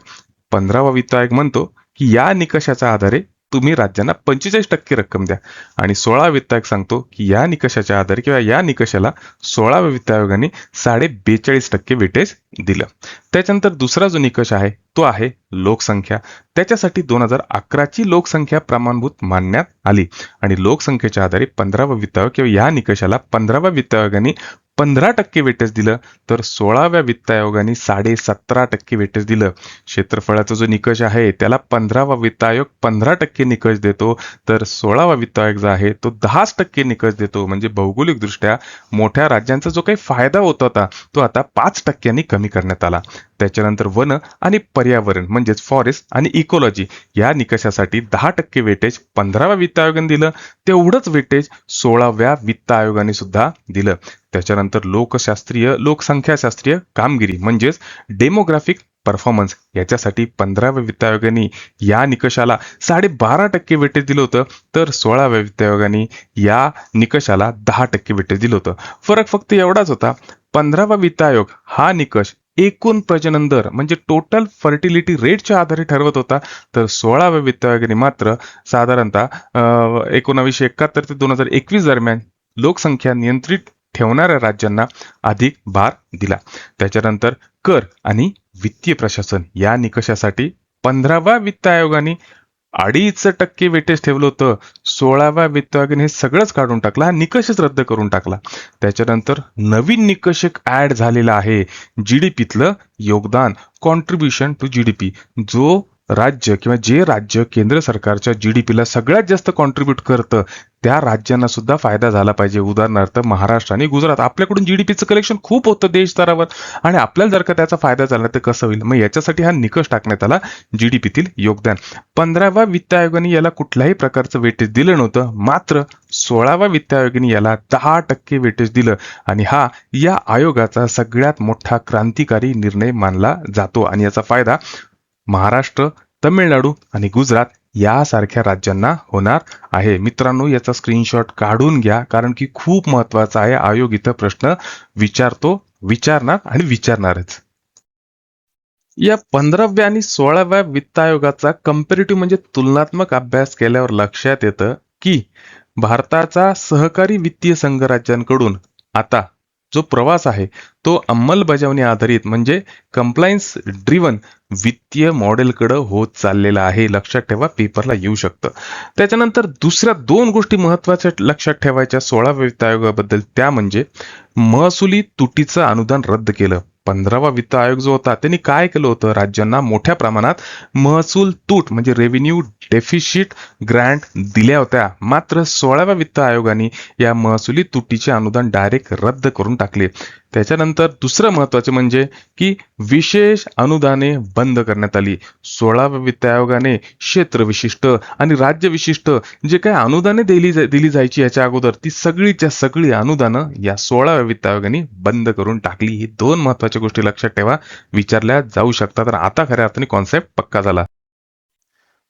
15वा वित्त आयोग म्हणतो की या निकषाच्या आधारे तुम्ही राज्यांना 45% रक्कम द्या. आणि 16वा वित्त आयोग सांगतो की या निकषाच्या आधारे किंवा या निकषाला 16व्या वित्त आयोगाने 42.5% वेटेज दिलं. त्याच्यानंतर दुसरा जो निकष आहे तो आहे लोकसंख्या. त्याच्यासाठी 2011ची लोकसंख्या प्रमाणभूत मानण्यात आली आणि लोकसंख्येच्या आधारे 15वा वित्त आयोग किंवा या निकषाला 15व्या वित्त आयोगाने 15% वेटेज दिलं, तर 16व्या वित्त आयोगाने 17.5% वेटेज दिलं. क्षेत्रफळाचा जो निकष आहे त्याला 15वा वित्त आयोग 15% निकष देतो, तर 16वा वित्त आयोग जो आहे तो 10% निकष देतो. म्हणजे भौगोलिकदृष्ट्या मोठ्या राज्यांचा जो काही फायदा होत होता तो आता 5% कमी करण्यात आला. त्याच्यानंतर वन आणि पर्यावरण म्हणजेच फॉरेस्ट आणि इकॉलॉजी या निकषासाठी 10% वेटेज 15व्या वित्त आयोगाने दिलं, तेवढंच वेटेज 16व्या वित्त आयोगाने सुद्धा दिलं. त्याच्यानंतर लोकसंख्याशास्त्रीय कामगिरी म्हणजेच डेमोग्राफिक परफॉर्मन्स याच्यासाठी 15व्या वित्त आयोगाने या निकषाला 12.5% वेटेज दिलं होतं, तर 16व्या वित्त आयोगाने या निकषाला 10% वेटेज दिलं होतं. फरक फक्त एवढाच होता, 15वा वित्त आयोग हा निकष एकूण प्रजनन दर म्हणजे टोटल फर्टिलिटी रेटच्या आधारे ठरवत होता, तर 16व्या वित्त आयोगाने मात्र साधारणतः 1971 ते 2021 दरम्यान लोकसंख्या नियंत्रित ठेवणाऱ्या राज्यांना अधिक भार दिला. त्याच्यानंतर कर आणि वित्तीय प्रशासन या निकषासाठी 15व्या वित्त आयोगाने 2.5% वेटेज ठेवलं होतं. 16व्या वित्त आयोगाने हे सगळंच काढून टाकला, हा निकषच रद्द करून टाकला. त्याच्यानंतर नवीन निकष एक ऍड झालेला आहे, जीडीपीतलं योगदान, कॉन्ट्रीब्युशन टू जीडीपी. जो राज्य किंवा जे राज्य केंद्र सरकारच्या जीडीपीला सगळ्यात जास्त कॉन्ट्रीब्यूट करतं त्या राज्यांना सुद्धा फायदा झाला पाहिजे. उदाहरणार्थ महाराष्ट्र आणि गुजरात, आपल्याकडून जीडीपीचं कलेक्शन खूप होतं देश स्तरावर आणि आपल्याला जर का त्याचा फायदा झाला तर कसं होईल. मग याच्यासाठी हा निकष टाकण्यात आला, जीडीपीतील योगदान. 15व्या वित्त आयोगाने याला कुठल्याही प्रकारचं वेटेज दिलं नव्हतं, मात्र 16व्या वित्त आयोगाने याला 10% वेटेज दिलं आणि हा या आयोगाचा सगळ्यात मोठा क्रांतिकारी निर्णय मानला जातो आणि याचा फायदा महाराष्ट्र, तामिळनाडू आणि गुजरात यासारख्या राज्यांना होणार आहे. मित्रांनो, याचा स्क्रीनशॉट काढून घ्या, कारण की खूप महत्वाचा आहे. आयोग इथं प्रश्न विचारणार आणि विचारणारच. या 15व्या आणि 16व्या वित्त आयोगाचा कंपॅरेटिव्ह म्हणजे तुलनात्मक अभ्यास केल्यावर लक्षात येतं की भारताचा सहकारी वित्तीय संघ राज्यांकडून आता जो प्रवास आहे तो अंमलबजावणी आधारित म्हणजे कंप्लायन्स ड्रिव्हन वित्तीय मॉडेलकडे होत चाललेला आहे. लक्षात ठेवा, पेपरला येऊ शकतं. त्याच्यानंतर दुसऱ्या 2 गोष्टी महत्वाच्या लक्षात ठेवायच्या 16व्या वित्त आयोगाबद्दल, त्या म्हणजे महसुली तुटीचं अनुदान रद्द केलं. 15वा वित्त आयोग जो होता त्यांनी काय केलं होतं, राज्यांना मोठ्या प्रमाणात महसूल तूट म्हणजे रेव्हेन्यू डेफिशिट ग्रँट दिल्या होत्या, मात्र 16व्या वित्त आयोगाने या महसुली तुटीचे अनुदान डायरेक्ट रद्द करून टाकले. त्याच्यानंतर दुसरं महत्वाचे म्हणजे की विशेष अनुदाने बंद करण्यात आली. 16व्या वित्त आयोगाने क्षेत्र विशिष्ट आणि राज्य विशिष्ट जे काही अनुदाने दिली जायची याच्या अगोदर ती सगळीच्या सगळी अनुदानं या 16व्या वित्त आयोगाने बंद करून टाकली. ही 2 महत्वाच्या गोष्टी लक्षात ठेवा, विचारल्या जाऊ शकतात. तर आता खऱ्या अर्थाने कॉन्सेप्ट पक्का झाला.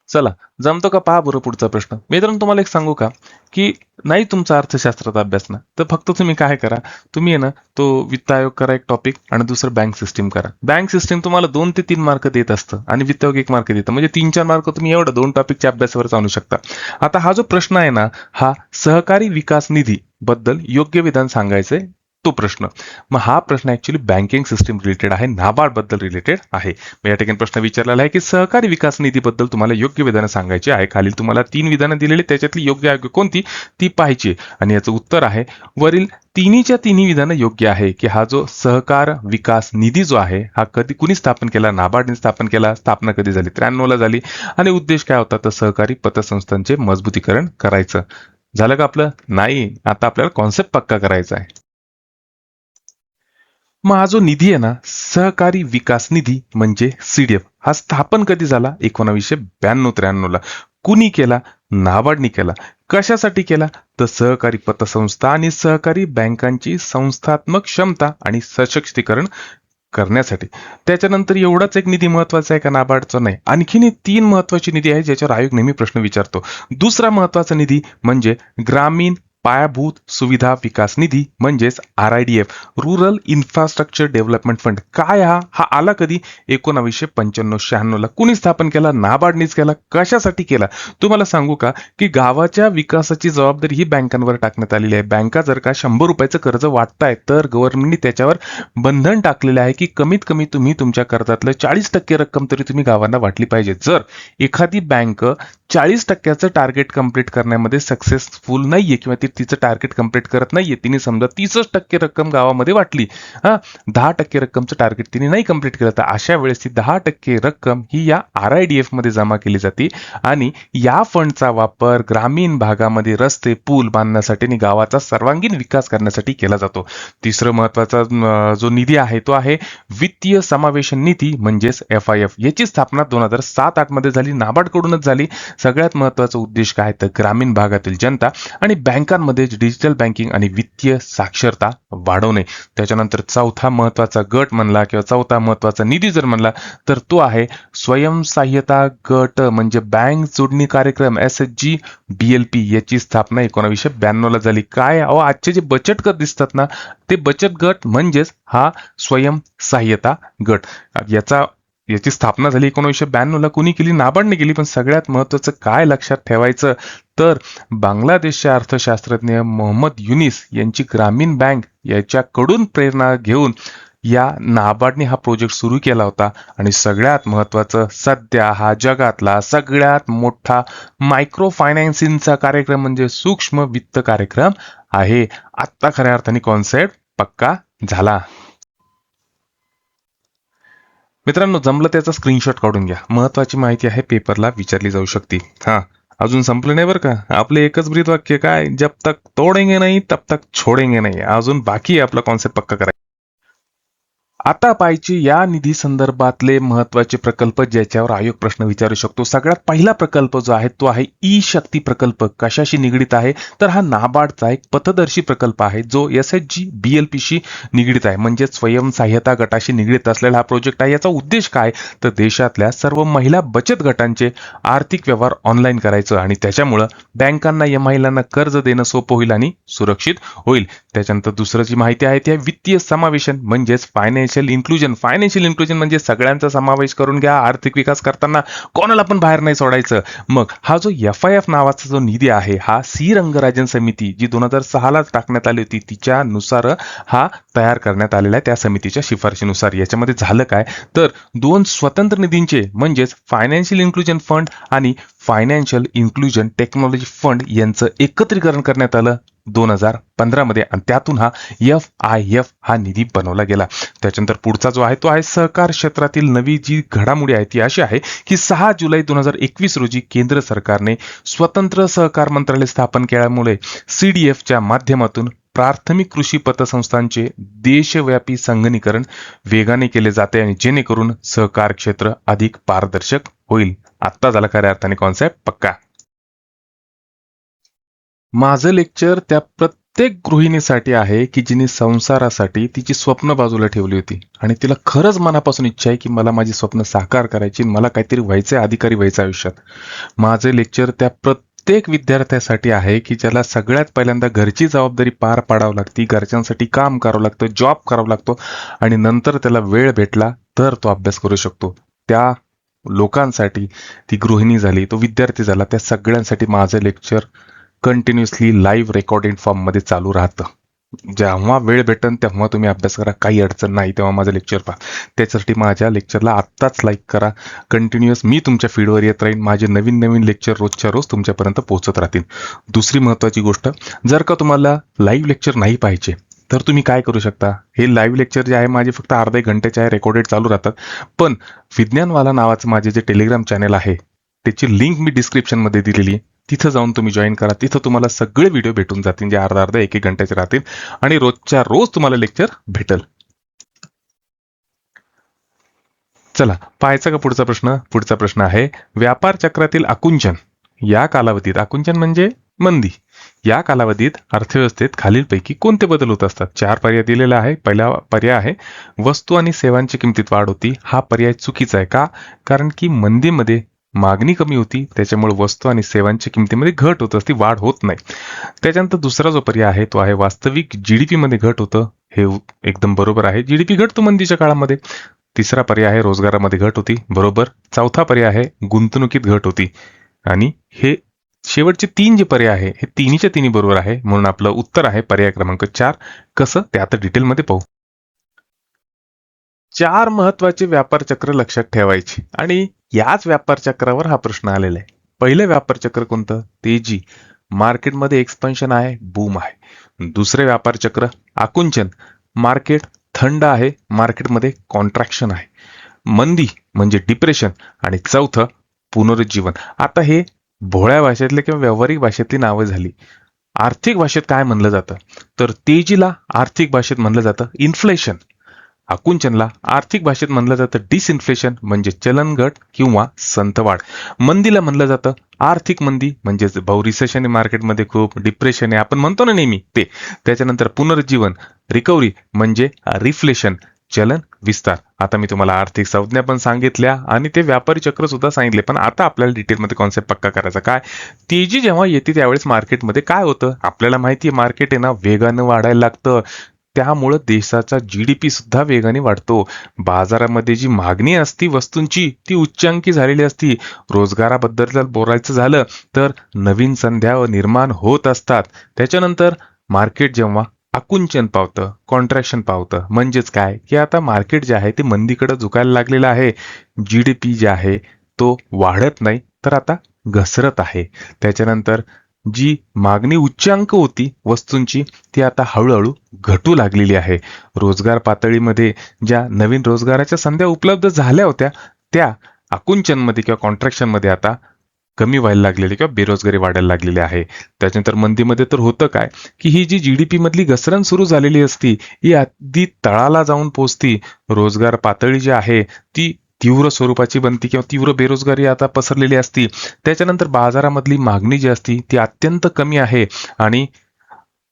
चला, जमतो का पहा बरं पुढचा प्रश्न. मित्रांनो, तुम्हाला एक सांगू का की नाही तुमचा अर्थशास्त्राचा अभ्यास ना, तर फक्त तुम्ही काय करा, तुम्ही आहे ना तो वित्त आयोग करा एक टॉपिक आणि दुसरं बँक सिस्टीम करा. बँक सिस्टीम तुम्हाला 2 ते 3 मार्क देत असतं आणि वित्त आयोग 1 मार्क देतं, म्हणजे 3-4 मार्क तुम्ही एवढं 2 टॉपिकच्या अभ्यासावर आणू शकता. आता हा जो प्रश्न आहे ना, हा सहकारी विकास निधी बद्दल योग्य विधान सांगायचंय तो प्रश्न. मग हा प्रश्न ऍक्च्युली बँकिंग सिस्टीम रिलेटेड आहे, नाबार्ड बद्दल रिलेटेड आहे. या ठिकाणी प्रश्न विचारलेला आहे की सहकारी विकास निधी बद्दल तुम्हाला योग्य विधानं सांगायची आहे. खालील तुम्हाला 3 विधानं दिलेली, त्याच्यातली योग्य कोणती ती पाहायची आणि याचं उत्तर आहे वरील तिन्हीच्या तिन्ही विधानं योग्य आहे. की हा जो सहकार विकास निधी जो आहे हा कुणी स्थापन केला, नाबार्डने स्थापन केला. स्थापना कधी झाली, 93ला झाली आणि उद्देश काय होता तर सहकारी पतसंस्थांचे मजबूतीकरण करायचं. झालं का आपलं? नाही, आता आपल्याला कॉन्सेप्ट पक्का करायचा आहे. मग हा जो निधी आहे ना, सहकारी विकास निधी म्हणजे सीडीएफ, हा स्थापन कधी झाला? 1992-93ला. कुणी केला? नाबार्डनी केला. कशासाठी केला तर सहकारी पतसंस्था आणि सहकारी बँकांची संस्थात्मक क्षमता आणि सशक्तीकरण करण्यासाठी. त्याच्यानंतर एवढाच एक निधी महत्वाचा आहे का नाबार्डचा? नाही. आणखीन 3 महत्वाचे निधी आहेत ज्याच्यावर आयोग नेहमी प्रश्न विचारतो. दुसरा महत्वाचा निधी म्हणजे ग्रामीण पायाभूत सुविधा विकास निधी म्हणजेच RIDF, rural infrastructure development fund. काय हा आला कधी? 1995-96 ला. कुणी स्थापन केला? नाबार्डनीच केला. कशासाठी केला? तुम्हाला सांगू का की गावाच्या विकासाची जबाबदारी ही बँकांवर टाकण्यात आलेली आहे. बँका जर का 100 रुपयाचं कर्ज वाटताय तर गव्हर्नमेंटने त्याच्यावर बंधन टाकलेलं आहे की कमीत कमी तुम्ही तुमच्या कर्जातलं 40% रक्कम तरी तुम्ही गावांना वाटली पाहिजे. जर एखादी बँक 40%चं टार्गेट कंप्लीट करण्यामध्ये सक्सेसफुल नाहीये किंवा ती तिचं टार्गेट कंप्लीट करत नाहीये, तिने समजा 30% रक्कम गावामध्ये वाटली, 10% रक्कमचं टार्गेट तिने नाही कंप्लीट केलं, तर अशा वेळेस ती 10% रक्कम ही या RIDF मध्ये जमा केली जाते आणि या फंडचा वापर ग्रामीण भागामध्ये रस्ते पूल बांधण्यासाठी आणि गावाचा सर्वांगीण विकास करण्यासाठी केला जातो. तिसरं महत्वाचा जो निधी आहे तो आहे वित्तीय समावेशन निधी म्हणजेच FIF. याची स्थापना 2007-8 मध्ये झाली, नाबार्ड कडूनच झाली. सगळ्यात महत्वाचा उद्देश काय तर ग्रामीण भागातील जनता आणि बँकांमध्ये डिजिटल बँकिंग आणि वित्तीय साक्षरता वाढवणे. त्याच्यानंतर चौथा महत्वाचा गट म्हणला किंवा चौथा महत्वाचा निधी जर म्हणला तर तो आहे स्वयंसहाय्यता गट म्हणजे बँक जोडणी कार्यक्रम SHG BLP. याची स्थापना 1992 ला झाली. काय आजचे जे बचत गट दिसतात ना ते बचत गट म्हणजेच हा स्वयंसहाय्यता गट. याची स्थापना झाली 1992 ला. कुणी केली? नाबार्डने केली. पण सगळ्यात महत्वाचं काय लक्षात ठेवायचं तर बांगलादेशचे अर्थशास्त्रज्ञ मोहम्मद युनिस यांची ग्रामीण बँक याच्याकडून प्रेरणा घेऊन या नाबार्डने हा प्रोजेक्ट सुरू केला होता. आणि सगळ्यात महत्वाचं सध्या हा जगातला सगळ्यात मोठा मायक्रो फायनान्सिंगचा कार्यक्रम म्हणजे सूक्ष्म वित्त कार्यक्रम आहे. आत्ता खऱ्या अर्थाने कॉन्सेप्ट पक्का झाला. मित्रांनो, जमलं त्याचा स्क्रीनशॉट काढून घ्या. महत्वाची माहिती आहे, पेपरला विचारली जाऊ शकते. अजून संपलं नाही बरं का. आपले एकच ब्रीद वाक्य काय? जब तक तोडेंगे नाही तब तक छोडेंगे नाही. अजून बाकी आहे आपला कॉन्सेप्ट पक्का करायचा. आता पाहिजे या निधी संदर्भातले महत्वाचे प्रकल्प ज्याच्यावर आयोग प्रश्न विचारू शकतो. सगळ्यात पहिला प्रकल्प जो आहे तो आहे ई शक्ती प्रकल्प. कशाशी निगडीत आहे तर हा नाबार्डचा एक पथदर्शी प्रकल्प आहे जो SHG BLP शी निगडीत आहे म्हणजे स्वयंसहाय्यता गटाशी निगडीत असलेला हा प्रोजेक्ट आहे. याचा उद्देश काय तर देशातल्या सर्व महिला बचत गटांचे आर्थिक व्यवहार ऑनलाईन करायचं आणि त्याच्यामुळं बँकांना या महिलांना कर्ज देणं सोपं होईल आणि सुरक्षित होईल. त्याच्यानंतर दुसरं जी माहिती आहे ती आहे वित्तीय समावेशन म्हणजेच फायनान्शियल इन्क्लुजन म्हणजे सगळ्यांचा समावेश करून घ्या. आर्थिक विकास करताना कोणाला पण बाहेर नाही सोडायचं. मग हा जो FIF नावाचा जो निधी आहे हा C रंगराजन समिती जी 2006 ला टाकण्यात आली होती तिच्यानुसार हा तयार करण्यात आलेला आहे, त्या समितीच्या शिफारशीनुसार. याच्यामध्ये झालं काय तर 2 स्वतंत्र निधींचे म्हणजेच फायनान्शियल इन्क्लुजन फंड आणि फायनान्शियल इन्क्लुजन टेक्नॉलॉजी फंड यांचं एकत्रीकरण करण्यात आलं 2015 मध्ये आणि त्यातून हा FIF हा निधी बनवला गेला. त्याच्यानंतर पुढचा जो आहे तो आहे सहकार क्षेत्रातील नवी जी घडामोडी आहे ती अशी आहे की 6 जुलै 2021 रोजी केंद्र सरकारने स्वतंत्र सहकार मंत्रालय स्थापन केल्यामुळे CDFच्या माध्यमातून प्राथमिक कृषी पतसंस्थांचे देशव्यापी संगणकीकरण वेगाने केले जाते आणि जेणेकरून सहकार क्षेत्र अधिक पारदर्शक होईल. आत्ता झाला खऱ्या अर्थाने कॉन्सेप्ट पक्का. माझं लेक्चर त्या प्रत्येक गृहिणीसाठी आहे की जिने संसारासाठी तिची स्वप्न बाजूला ठेवली होती आणि तिला खरंच मनापासून इच्छा आहे की मला माझी स्वप्न साकार करायची, मला काहीतरी व्हायचंय, अधिकारी व्हायचं आयुष्यात. माझे लेक्चर त्या प्रत्येक विद्यार्थ्यासाठी आहे की ज्याला सगळ्यात पहिल्यांदा घरची जबाबदारी पार पाडावं लागते, घरच्यांसाठी काम करावं लागतं, जॉब करावा लागतो आणि नंतर त्याला वेळ भेटला तर तो अभ्यास करू शकतो. त्या लोकांसाठी, ती गृहिणी झाली, तो विद्यार्थी झाला, त्या सगळ्यांसाठी माझं lecture continuously live recording form मध्ये चालू राहतं. जेव्हा वेळ भेटेल तेव्हा तुम्ही अभ्यास करा, काही अडचण नाही, तेव्हा माझं लेक्चर पहा. त्याच्यासाठी माझ्या लेक्चरला आत्ताच लाईक करा. कंटिन्युअस मी तुमच्या फीडवर येत राहीन. माझे नवीन नवीन लेक्चर रोजच्या रोज तुमच्यापर्यंत पोहोचत राहतील. दुसरी महत्वाची गोष्ट, जर का तुम्हाला लाईव्ह लेक्चर नाही पाहिजे तर तुम्ही काय करू शकता, हे लाईव्ह लेक्चर जे आहे माझे फक्त अर्ध्या घंट्याचे आहे, रेकॉर्डेड चालू राहतात. पण विज्ञानवाला नावाचं माझे जे टेलिग्राम चॅनल आहे त्याची लिंक मी डिस्क्रिप्शन मध्ये दिलेली आहे. तिथं जाऊन तुम्ही जॉईन करा. तिथं तुम्हाला सगळे व्हिडिओ भेटून जातील जे अर्धा 1-1 घंट्याचे राहतील आणि रोजच्या रोज तुम्हाला लेक्चर भेटेल. चला पाहायचा का पुढचा प्रश्न. पुढचा प्रश्न आहे व्यापार चक्रातील आकुंचन या कालावधीत, आकुंचन म्हणजे मंदी, या कालावधीत अर्थव्यवस्थेत खालीलपैकी कोणते बदल होत असतात? 4 पर्याय दिलेले आहे. पहिला पर्याय आहे वस्तू आणि सेवांची किमतीत वाढ होती. हा पर्याय चुकीचा आहे. का? कारण की मंदीमध्ये मागणी कमी होती, त्याच्यामुळे वस्तू आणि सेवांच्या किमतीमध्ये घट होत असती, वाढ होत नाही. त्याच्यानंतर दुसरा जो पर्याय आहे तो आहे वास्तविक जीडीपी मध्ये घट होतं. हे एकदम बरोबर आहे. जीडीपी घटतो मंदीच्या काळामध्ये. तिसरा पर्याय आहे रोजगारामध्ये घट होती. बरोबर. चौथा पर्याय आहे गुंतवणुकीत घट होती. आणि हे शेवटचे 3 जे पर्याय आहे हे तिन्हीच्या तिन्ही बरोबर आहे. म्हणून आपलं उत्तर आहे पर्याय क्रमांक 4. कसं ते आता डिटेलमध्ये पाहू. 4 महत्वाचे व्यापार चक्र लक्षात ठेवायचे आणि याच व्यापार चक्रावर हा प्रश्न आलेला आहे. पहिलं व्यापार चक्र कोणतं? तेजी. मार्केटमध्ये एक्सपान्शन आहे, बूम आहे. दुसरे व्यापार चक्र आकुंचन. मार्केट थंड आहे, मार्केटमध्ये कॉन्ट्रॅक्शन आहे. मंदी म्हणजे डिप्रेशन. आणि चौथं पुनरुज्जीवन. आता हे भोळ्या भाषेतले किंवा व्यावहारिक भाषेतली नावं झाली. आर्थिक भाषेत काय म्हणलं जातं? तर तेजीला आर्थिक भाषेत म्हणलं जातं इन्फ्लेशन. आकुंचनला आर्थिक भाषेत म्हणलं जातं डिसइन्फ्लेशन म्हणजे चलनघट किंवा संतवाढ. मंदीला म्हणलं जातं आर्थिक मंदी म्हणजेच भाऊ रिसेशन आहे मार्केटमध्ये, खूप डिप्रेशन आहे आपण म्हणतो ना नेहमी ते. त्याच्यानंतर पुनरुज्जीवन रिकव्हरी म्हणजे रिफ्लेशन चलन विस्तार. आता मी तुम्हाला आर्थिक संज्ञा पण सांगितल्या आणि ते व्यापारी चक्र सुद्धा सांगितले, पण आता आपल्याला डिटेलमध्ये कॉन्सेप्ट पक्का करायचा. काय? तेजी जेव्हा येते त्यावेळेस मार्केटमध्ये काय होतं? आपल्याला माहिती आहे मार्केट आहे ना वेगानं वाढायला लागतं. त्यामुळं देशाचा जीडीपी सुद्धा वेगाने वाढतो. बाजारामध्ये जी मागणी असती वस्तूंची ती उच्चांकी झालेली असती. रोजगाराबद्दल जर बोलायचं झालं तर नवीन संध्या निर्माण होत असतात. त्याच्यानंतर मार्केट जेव्हा आकुंचन पावतं, कॉन्ट्रॅक्शन पावतं, म्हणजेच काय की आता मार्केट जे आहे ते मंदीकडे झुकायला लागलेलं आहे. जीडीपी जे आहे तो वाढत नाही तर आता घसरत आहे. त्याच्यानंतर जी मागणी उच्चांक होती वस्तूंची ती आता हळूहळू घटू लागलेली आहे. रोजगार पातळीमध्ये ज्या नवीन रोजगाराच्या संध्या उपलब्ध झाल्या होत्या त्या आकुंचनमध्ये किंवा कॉन्ट्रॅक्शनमध्ये आता कमी व्हायला लागलेली किंवा बेरोजगारी वाढायला लागलेली आहे. त्याच्यानंतर मंदीमध्ये तर होतं काय की ही जी जीडीपी मधली घसरण सुरू झालेली असती ही अगदी तळाला जाऊन पोहोचती. रोजगार पातळी जी आहे ती तीव्र स्वरूपाची बनती किंवा तीव्र बेरोजगारी आता पसरलेली असती. त्याच्यानंतर बाजारामधली मागणी जी असती ती अत्यंत कमी आहे. आणि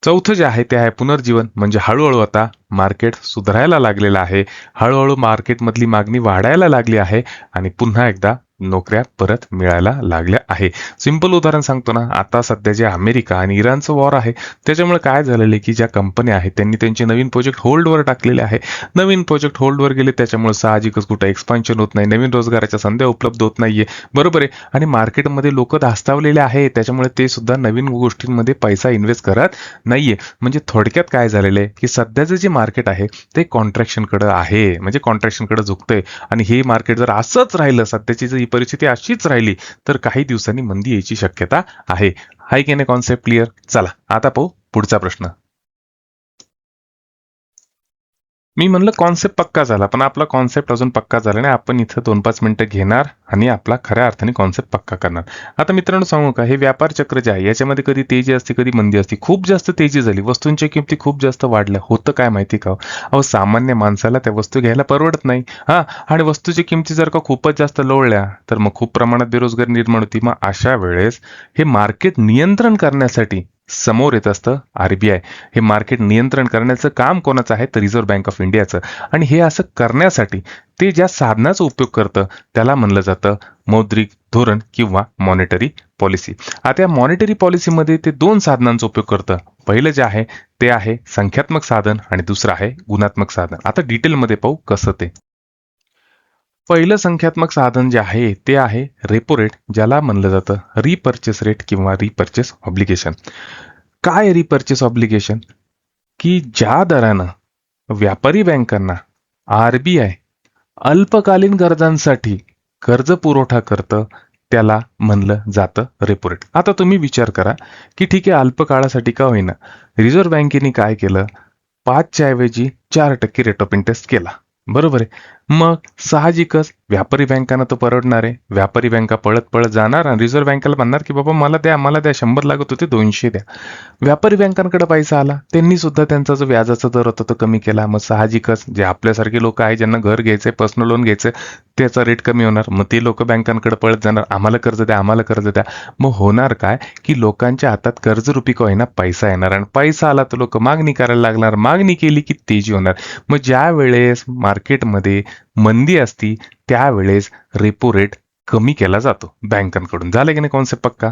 चौथं जे आहे ते आहे पुनर्जीवन म्हणजे हळूहळू आता मार्केट सुधारायला लागलेलं आहे. हळूहळू मार्केटमधली मागणी वाढायला लागली आहे आणि पुन्हा एकदा नोकऱ्या परत मिळायला लागल्या आहे. सिंपल उदाहरण सांगतो ना, आता सध्या जे अमेरिका आणि इराणचं वॉर आहे त्याच्यामुळे काय झालेलं आहे की ज्या कंपन्या आहेत त्यांनी त्यांचे नवीन प्रोजेक्ट होल्डवर टाकलेले आहे. नवीन प्रोजेक्ट होल्डवर गेले त्याच्यामुळे साहजिकच कुठं एक्सपान्शन होत नाही, नवीन रोजगाराच्या संध्या उपलब्ध होत नाहीये. बरोबर आहे. आणि मार्केटमध्ये लोक धास्तावलेले आहे त्याच्यामुळे ते सुद्धा नवीन गोष्टींमध्ये पैसा इन्व्हेस्ट करत नाहीये. म्हणजे थोडक्यात काय झालेलं आहे की सध्याचं जे मार्केट आहे ते कॉन्ट्रॅक्शनकडे आहे, म्हणजे कॉन्ट्रॅक्शनकडे झुकतंय. आणि हे मार्केट जर असंच राहिलं, सध्याची जर ही परिस्थिती अशीच राहिली तर काही दिवसांनी मंदी यायची शक्यता आहे. हाय की नाही कॉन्सेप्ट क्लिअर? चला आता पाहू पुढचा प्रश्न. मी म्हणलं कॉन्सेप्ट पक्का झाला, पण आपला कॉन्सेप्ट अजून पक्का झाला नाही. आपण इथं 2-5 मिनिटं घेणार आणि आपला खऱ्या अर्थाने कॉन्सेप्ट पक्का करणार. आता मित्रांनो सांगू का, हे व्यापार चक्र जे आहे याच्यामध्ये कधी तेजी असते कधी मंदी असते. खूप जास्त तेजी झाली, वस्तूंच्या किमती खूप जास्त वाढल्या. होतं काय माहिती का अहो, सामान्य माणसाला त्या वस्तू घ्यायला परवडत नाही. आणि वस्तूची किमती जर का खूपच जास्त लोळल्या तर मग खूप प्रमाणात बेरोजगारी निर्माण होती. मग अशा वेळेस हे मार्केट नियंत्रण करण्यासाठी समोर येत असतं आरबीआय. हे मार्केट नियंत्रण करण्याचं काम कोणाचं आहे? तर रिझर्व्ह बँक ऑफ इंडियाचं. आणि हे असं करण्यासाठी ते ज्या साधनाचा उपयोग करतं त्याला म्हणलं जातं मौद्रिक धोरण किंवा मॉनिटरी पॉलिसी. आता या मॉनिटरी पॉलिसीमध्ये ते 2 साधनांचा उपयोग करतं. पहिलं जे आहे ते आहे संख्यात्मक साधन आणि दुसरं आहे गुणात्मक साधन. आता डिटेलमध्ये पाहू कसं ते. पहिलं संख्यात्मक साधन जे आहे ते आहे रेपो रेट, ज्याला म्हणलं जातं रिपर्चेस रेट किंवा रिपर्चेस ऑब्लिगेशन. काय रिपर्चेस ऑब्लिगेशन? की ज्या दरानं व्यापारी बँकांना आरबीआय अल्पकालीन गरजांसाठी कर्ज पुरवठा करतं त्याला म्हणलं जातं रेपो रेट. आता तुम्ही विचार करा की ठीक आहे अल्पकाळासाठी का होईना रिझर्व्ह बँकेने काय केलं, 5च्या ऐवजी 4% रेट ऑफ इंटरेस्ट केला. बरोबर आहे. मग साहजिकच व्यापारी बँकांना तर परवडणार आहे. व्यापारी बँका पळत पळत जाणार आणि रिझर्व्ह बँकेला म्हणणार की बाबा मला द्या 100 लागत होते 200 द्या. व्यापारी बँकांकडे पैसा आला, त्यांनी सुद्धा त्यांचा जो व्याजाचा दर होता तो कमी केला. मग साहजिकच जे आपल्यासारखे लोक आहे ज्यांना घर घ्यायचंय, पर्सनल लोन घ्यायचंय, त्याचा रेट कमी होणार. मग ते लोक बँकांकडे पळत जाणार, आम्हाला कर्ज द्या, आम्हाला कर्ज द्या. मग होणार काय की लोकांच्या हातात कर्जरूपी का होईना पैसा येणार आणि पैसा आला तर लोक मागणी करायला लागणार. मागणी केली की तेजी होणार. मग ज्या वेळेस मार्केटमध्ये मंदी असती त्यावेळेस रेपो रेट कमी केला जातो बँकांकडून. झालं की नाही कॉन्सेप्ट पक्का?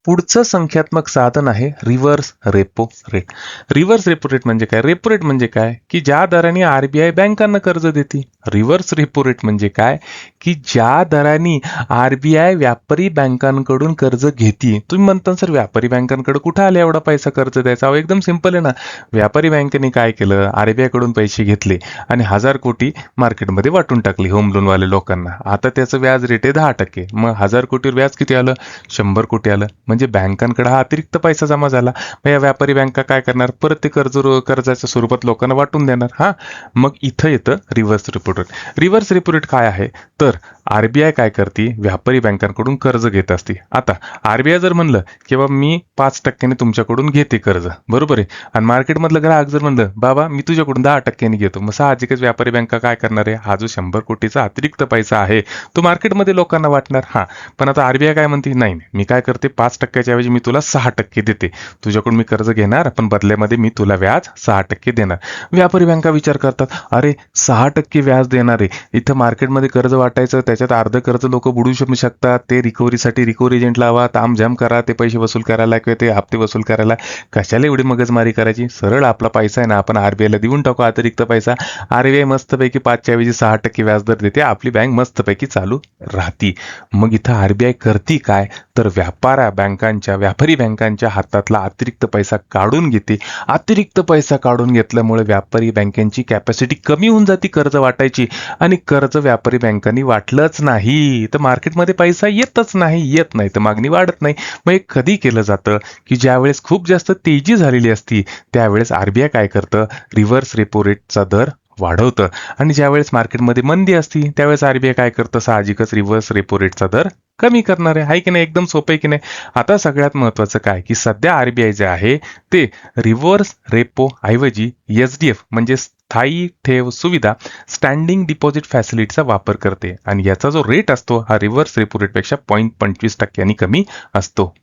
पुढचं संख्यात्मक साधन आहे reverse repo rate. Reverse repo rate म्हणजे काय? रेपो रेट म्हणजे काय की ज्या दराने आरबीआय बँकांना कर्ज देते. रिव्हर्स रेपो रेट म्हणजे काय की ज्या दराने आरबीआय व्यापारी बँकांकडून कर्ज घेते. तुम्ही म्हणता सर व्यापारी बँकांकडे कुठे आले एवढा पैसा कर्ज द्यायचा? अहो एकदम सिंपल आहे ना. व्यापारी बँकेने काय केलं, आरबीआय कडून पैसे घेतले आणि 1000 कोटी मार्केटमध्ये वाटून टाकली होम लोनवाले लोकांना. आता त्याचं व्याज रेट आहे 10%. मग 1000 कोटीवर व्याज किती आलं? 100 कोटी आलं. म्हणजे बँकांकडे हा अतिरिक्त पैसा जमा झाला. मग या व्यापारी बँका काय करणार? परत ते कर्जाच्या स्वरूपात लोकांना वाटून देणार. हा, मग इथं येतं reverse repo rate. Reverse repo rate काय आहे तर आरबीआय काय करते, व्यापारी बँकांकडून कर्ज घेत असते. आता आरबीआय जर म्हणलं की बाबा मी 5% तुमच्याकडून घेते कर्ज, बरोबर आहे, आणि मार्केटमधलं ग्राहक जर म्हणलं बाबा मी तुझ्याकडून 10% घेतो, मग साहजिकच व्यापारी बँका काय करणार आहे? हा जो 100 कोटीचा अतिरिक्त पैसा आहे तो मार्केटमध्ये लोकांना वाटणार. हा, पण आता आरबीआय काय म्हणते, नाही मी काय करते 5%च्या ऐवजी मी तुला 6% देते. तुझ्याकडून मी कर्ज घेणार पण बदल्यामध्ये मी तुला व्याज 6% देणार. व्यापारी बँका विचार करतात, अरे 6% व्याज देणार आहे, इथं मार्केटमध्ये कर्ज वाटायचं त्याच्यात अर्ध कर्ज लोक बुडू शकतात. ते रिकव्हरीसाठी रिकव्हरी एजंट लावा, तामझाम करा, ते पैसे वसूल करायला किंवा ते हप्ते वसूल करायला. कशाला एवढी मगजमारी करायची? सरळ आपला पैसा आहे ना आपण आरबीआयला देऊन टाकू अतिरिक्त पैसा. आरबीआय मस्तपैकी 5च्या ऐवजी 6% व्याजदर देते, आपली बँक मस्तपैकी चालू राहती. मग इथं आरबीआय करते काय तर व्यापारी बँकांच्या हातातला अतिरिक्त पैसा काढून घेते. अतिरिक्त पैसा काढून घेतल्यामुळे व्यापारी बँकांची कॅपॅसिटी कमी होऊन जाते कर्ज वाटायची, आणि कर्ज व्यापारी बँकांनी वाटलंच नाही तर मार्केटमध्ये पैसा येत नाही तर मागणी वाढत नाही. मग हे कधी केलं जातं की ज्यावेळेस खूप जास्त तेजी झालेली असती त्यावेळेस आरबीआय काय करतं, रिव्हर्स रेपो रेटचा दर वाढवतं. आणि ज्यावेळेस मार्केटमध्ये मंदी असती त्यावेळेस आरबीआय काय करतं, साहजिकच रिव्हर्स रेपो रेटचा दर कमी करणार आहे की नाही? एकदम सोपं आहे की नाही? आता सगळ्यात महत्वाचं काय की सध्या आरबीआय जे आहे ते रिव्हर्स रेपो ऐवजी एसडीएफ म्हणजे स्थायी ठेव सुविधा, स्टँडिंग डिपॉझिट फॅसिलिटीचा वापर करते, आणि याचा जो रेट असतो हा रिव्हर्स रेपो रेटपेक्षा 0.25% कमी असतो.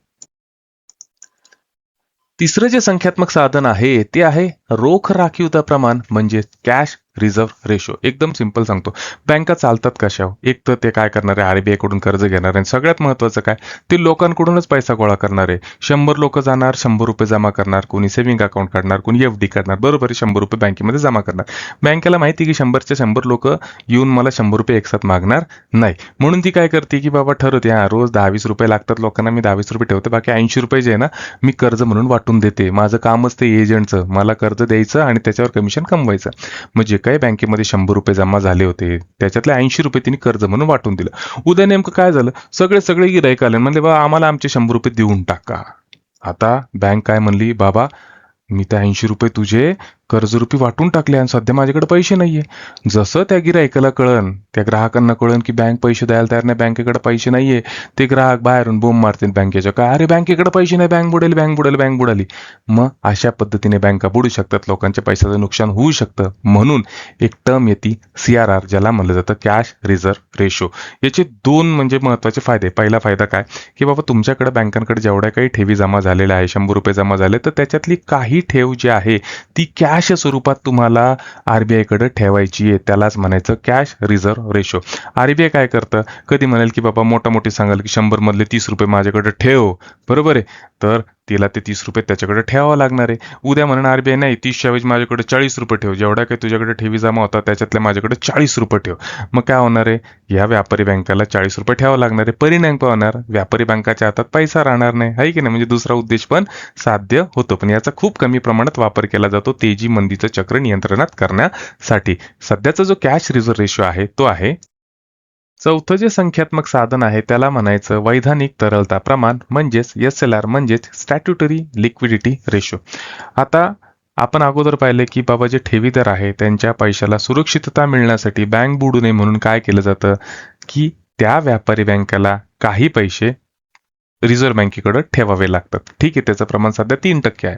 तिसरं जे संख्यात्मक साधन आहे ते आहे रोख राखीवता प्रमाण म्हणजे कॅश रिझर्व्ह रेशो. एकदम सिंपल सांगतो, बँका चालतात कशावर? एक तर ते काय करणार आहे, आरबीआय कडून कर्ज घेणार आहे, सगळ्यात महत्वाचं काय ते लोकांकडूनच पैसा गोळा करणार आहे. 100 लोक जाणार, 100 रुपये जमा करणार, कोणी सेव्हिंग अकाउंट काढणार, कोणी एफडी काढणार, बरोबर आहे, 100 रुपये बँकेमध्ये जमा करणार. बँकेला माहिती की 100च्या 100 लोक येऊन मला 100 रुपये एकसाथ मागणार नाही, म्हणून ती काय करते की बाबा ठरवते, हा रोज 10-20 रुपये लागतात लोकांना, मी 10-20 रुपये ठेवते, बाकी 80 रुपये जे आहे ना मी कर्ज म्हणून वाटून देते. माझं कामच ते एजंटचं, मला कर्ज द्यायचं आणि त्याच्यावर कमिशन कमवायचं. मग जे काही बँकेमध्ये 100 रुपये जमा झाले होते त्याच्यातले 80 रुपये तिने कर्ज म्हणून वाटून दिलं. उद्या नेमकं काय झालं, सगळे गिराईक आले, म्हणले बाबा आम्हाला आमचे 100 रुपये देऊन टाका. आता बँक काय म्हणली, बाबा मी त्या 80 रुपये तुझे कर्जरूपी वाटून टाकले आणि सध्या माझ्याकडे पैसे नाहीये. जसं त्या गिरायकाला कळन, त्या ग्राहकांना कळन की बँक पैसे द्यायला तयार नाही, बँकेकडे पैसे नाहीये, ते ग्राहक बाहेरून बोंब मारतील बँकेच्या, काय अरे बँकेकडे पैसे नाही, बँक बुडाली. मग अशा पद्धतीने बँका बुडू शकतात, लोकांच्या पैशाचं नुकसान होऊ शकतं. म्हणून एक टर्म येते CRR, ज्याला म्हणलं जातं कॅश रिझर्व्ह रेशो. याचे 2 म्हणजे महत्वाचे फायदे. पहिला फायदा काय की बाबा तुमच्याकडे बँकांकडे जेवढ्या काही ठेवी जमा झालेल्या आहे, 100 रुपये जमा झाले, तर त्याच्यातली काही ठेव जी आहे ती कॅश स्वरूपात तुम्हाला आरबीआय कडे ठेवायची आहे, त्यालाच म्हणायचं कॅश रिझर्व्ह रेशो. आरबीआय काय करतं, कधी म्हणेल की बाबा मोठी सांगाल की 100 मधले 30 रुपये माझ्याकडे ठेव, बरोबर आहे, तर तिला ते 30 रुपये त्याच्याकडे ठेवावं लागणार आहे. उद्या म्हणून आरबीआय नाही 30च्या ऐवजी माझ्याकडे 40 रुपये ठेव, जेवढ्या काही तुझ्याकडे ठेवी जमा होता त्याच्यातल्या माझ्याकडे 40 रुपये ठेव. मग काय होणार आहे, या व्यापारी बँकाला 40 रुपये ठेवावं लागणार आहे. परिणाम काय होणार, व्यापारी बँकाच्या हातात पैसा राहणार नाही, आहे की नाही? म्हणजे दुसरा उद्देश पण साध्य होतो, पण याचा खूप कमी प्रमाणात वापर केला जातो तेजी मंदीचं चक्र नियंत्रणात करण्यासाठी. सध्याचा जो कॅश रिझर्व्ह रेशो आहे तो आहे. चौथं जे संख्यात्मक साधन आहे त्याला म्हणायचं वैधानिक तरलता प्रमाण म्हणजेच SLR म्हणजेच स्टॅट्युटरी लिक्विडिटी रेशो. आता आपण अगोदर पाहिले की बाबा जे ठेवीदार आहे त्यांच्या पैशाला सुरक्षितता मिळण्यासाठी बँक बुडू नये म्हणून काय केलं जातं की त्या व्यापारी बँकेला काही पैसे रिझर्व्ह बँकेकडे ठेवावे लागतात. ठीक आहे, त्याचं प्रमाण सध्या 3% आहे.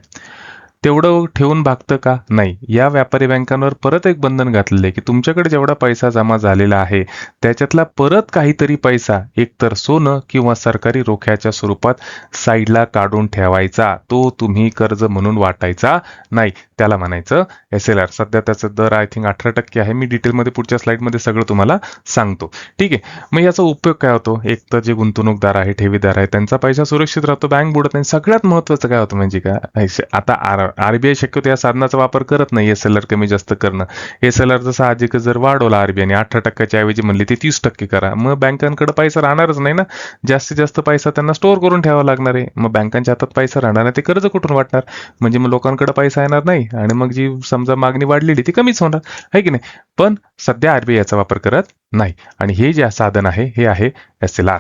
तेवढं ठेवून भागतं का? नाही. या व्यापारी बँकांवर परत एक बंधन घातलेलं आहे की तुमच्याकडे जेवढा पैसा जमा झालेला आहे त्याच्यातला परत काहीतरी पैसा एकतर सोनं किंवा सरकारी रोख्याच्या स्वरूपात साईडला काढून ठेवायचा. तो तुम्ही कर्ज म्हणून वाटायचा नाही. त्याला म्हणायचं SLR. सध्या त्याचा दर आय थिंक 18% आहे. मी डिटेलमध्ये पुढच्या स्लाइडमध्ये सगळं तुम्हाला सांगतो. ठीक आहे. मग याचा उपयोग काय होतो? एक तर जे गुंतवणूकदार आहे, ठेवीदार आहे, त्यांचा पैसा सुरक्षित राहतो, बँक बुडत नाही. सगळ्यात महत्वाचं काय होतं म्हणजे काय, आता आरबीआय शक्यतो या साधनाचा वापर करत नाही SLR कमी जास्त करणं. SLR साहजिकच जर वाढवला आरबीआयने 18%च्या ऐवजी म्हणले ते 30% करा, मग बँकांकडे पैसा राहणारच नाही ना. जास्तीत जास्त पैसा त्यांना स्टोअर करून ठेवावा लागणार आहे. मग बँकांच्या हातात पैसा राहणार नाही, ते कर्ज कुठून वाटणार? म्हणजे मग लोकांकडे पैसा येणार नाही आणि मग जी समजा मागणी वाढलेली ती कमीच होणार आहे की नाही. पण सध्या आरबीआय याचा वापर करत नाही आणि हे जे साधन आहे हे आहे SLR.